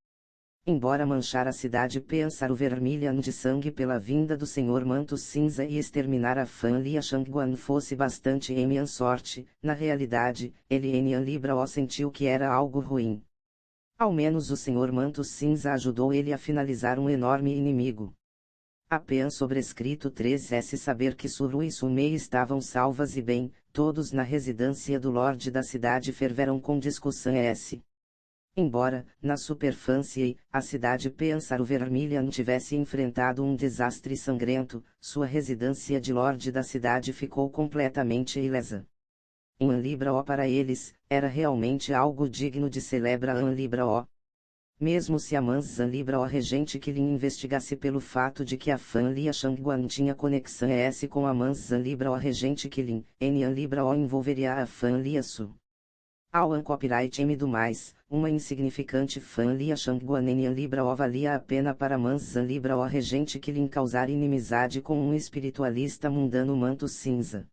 Embora manchar a cidade Pensaro Vermilion de sangue pela vinda do Senhor Manto Cinza e exterminar a Fan Lia Shangguan fosse bastante em sorte, na realidade, ele em An Librao sentiu que era algo ruim. Ao menos o Senhor Manto Cinza ajudou ele a finalizar um enorme inimigo. Apenas sobrescrito 3S saber que Suru e Sumei estavam salvas e bem, todos na residência do Lorde da cidade ferveram com discussão S. Embora, na superfície, a cidade Pensar Vermilion tivesse enfrentado um desastre sangrento, sua residência de Lorde da cidade ficou completamente ilesa. Em Libra O para eles, era realmente algo digno de celebrar em Libra O. Mesmo se a Manzan Libra O regente Qilin investigasse pelo fato de que a Fan Lia Shangguan tinha conexão S com a Manzan Libra O regente Qilin, Nian Libra O envolveria a Fan Lia Su. Ao copyright M do mais, uma insignificante Fan Lia Shangguan Nian Libra O valia a pena para Manzan Libra O regente Qilin causar inimizade com um espiritualista mundano manto cinza.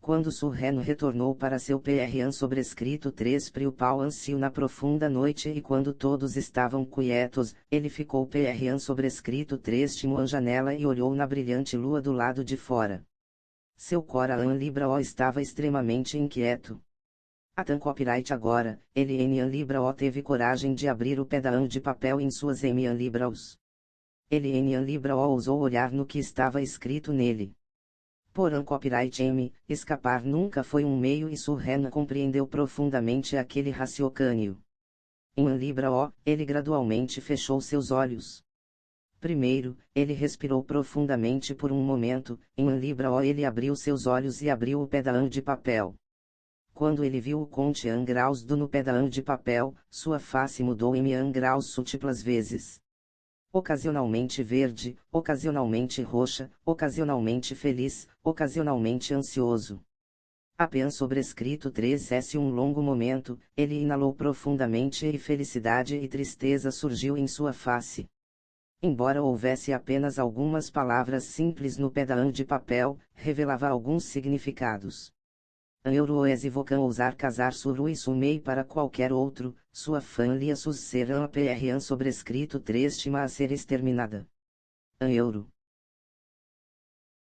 Quando Surreno retornou para seu PRN sobrescrito 3 Priu Pau ansio na profunda noite e quando todos estavam quietos, ele ficou PRN sobrescrito 3 Timon a janela e olhou na brilhante lua do lado de fora. Seu Coran Libra O estava extremamente inquieto. Atan copyright agora, ele Nian Libra O teve coragem de abrir o pedaço de papel em suas Nian Libras. Ele Nian Libra O ousou olhar no que estava escrito nele. Porém copyright M, escapar nunca foi um meio e Surrena compreendeu profundamente aquele raciocínio. Em Libra O, ele gradualmente fechou seus olhos. Primeiro, ele respirou profundamente por um momento, em Libra O ele abriu seus olhos e abriu o pedaço de papel. Quando ele viu o conte em graus do no pedaço de papel, sua face mudou em graus múltiplas vezes. Ocasionalmente verde, ocasionalmente roxa, ocasionalmente feliz, ocasionalmente ansioso. Apenas sobrescrito 3S um longo momento, ele inalou profundamente e felicidade e tristeza surgiu em sua face. Embora houvesse apenas algumas palavras simples no pedaço de papel, revelava alguns significados. Euroes e Vocan ousar casar Suru e Sumei para qualquer outro, sua família serão a PRN sobrescrito 3 estima a ser exterminada. Euro.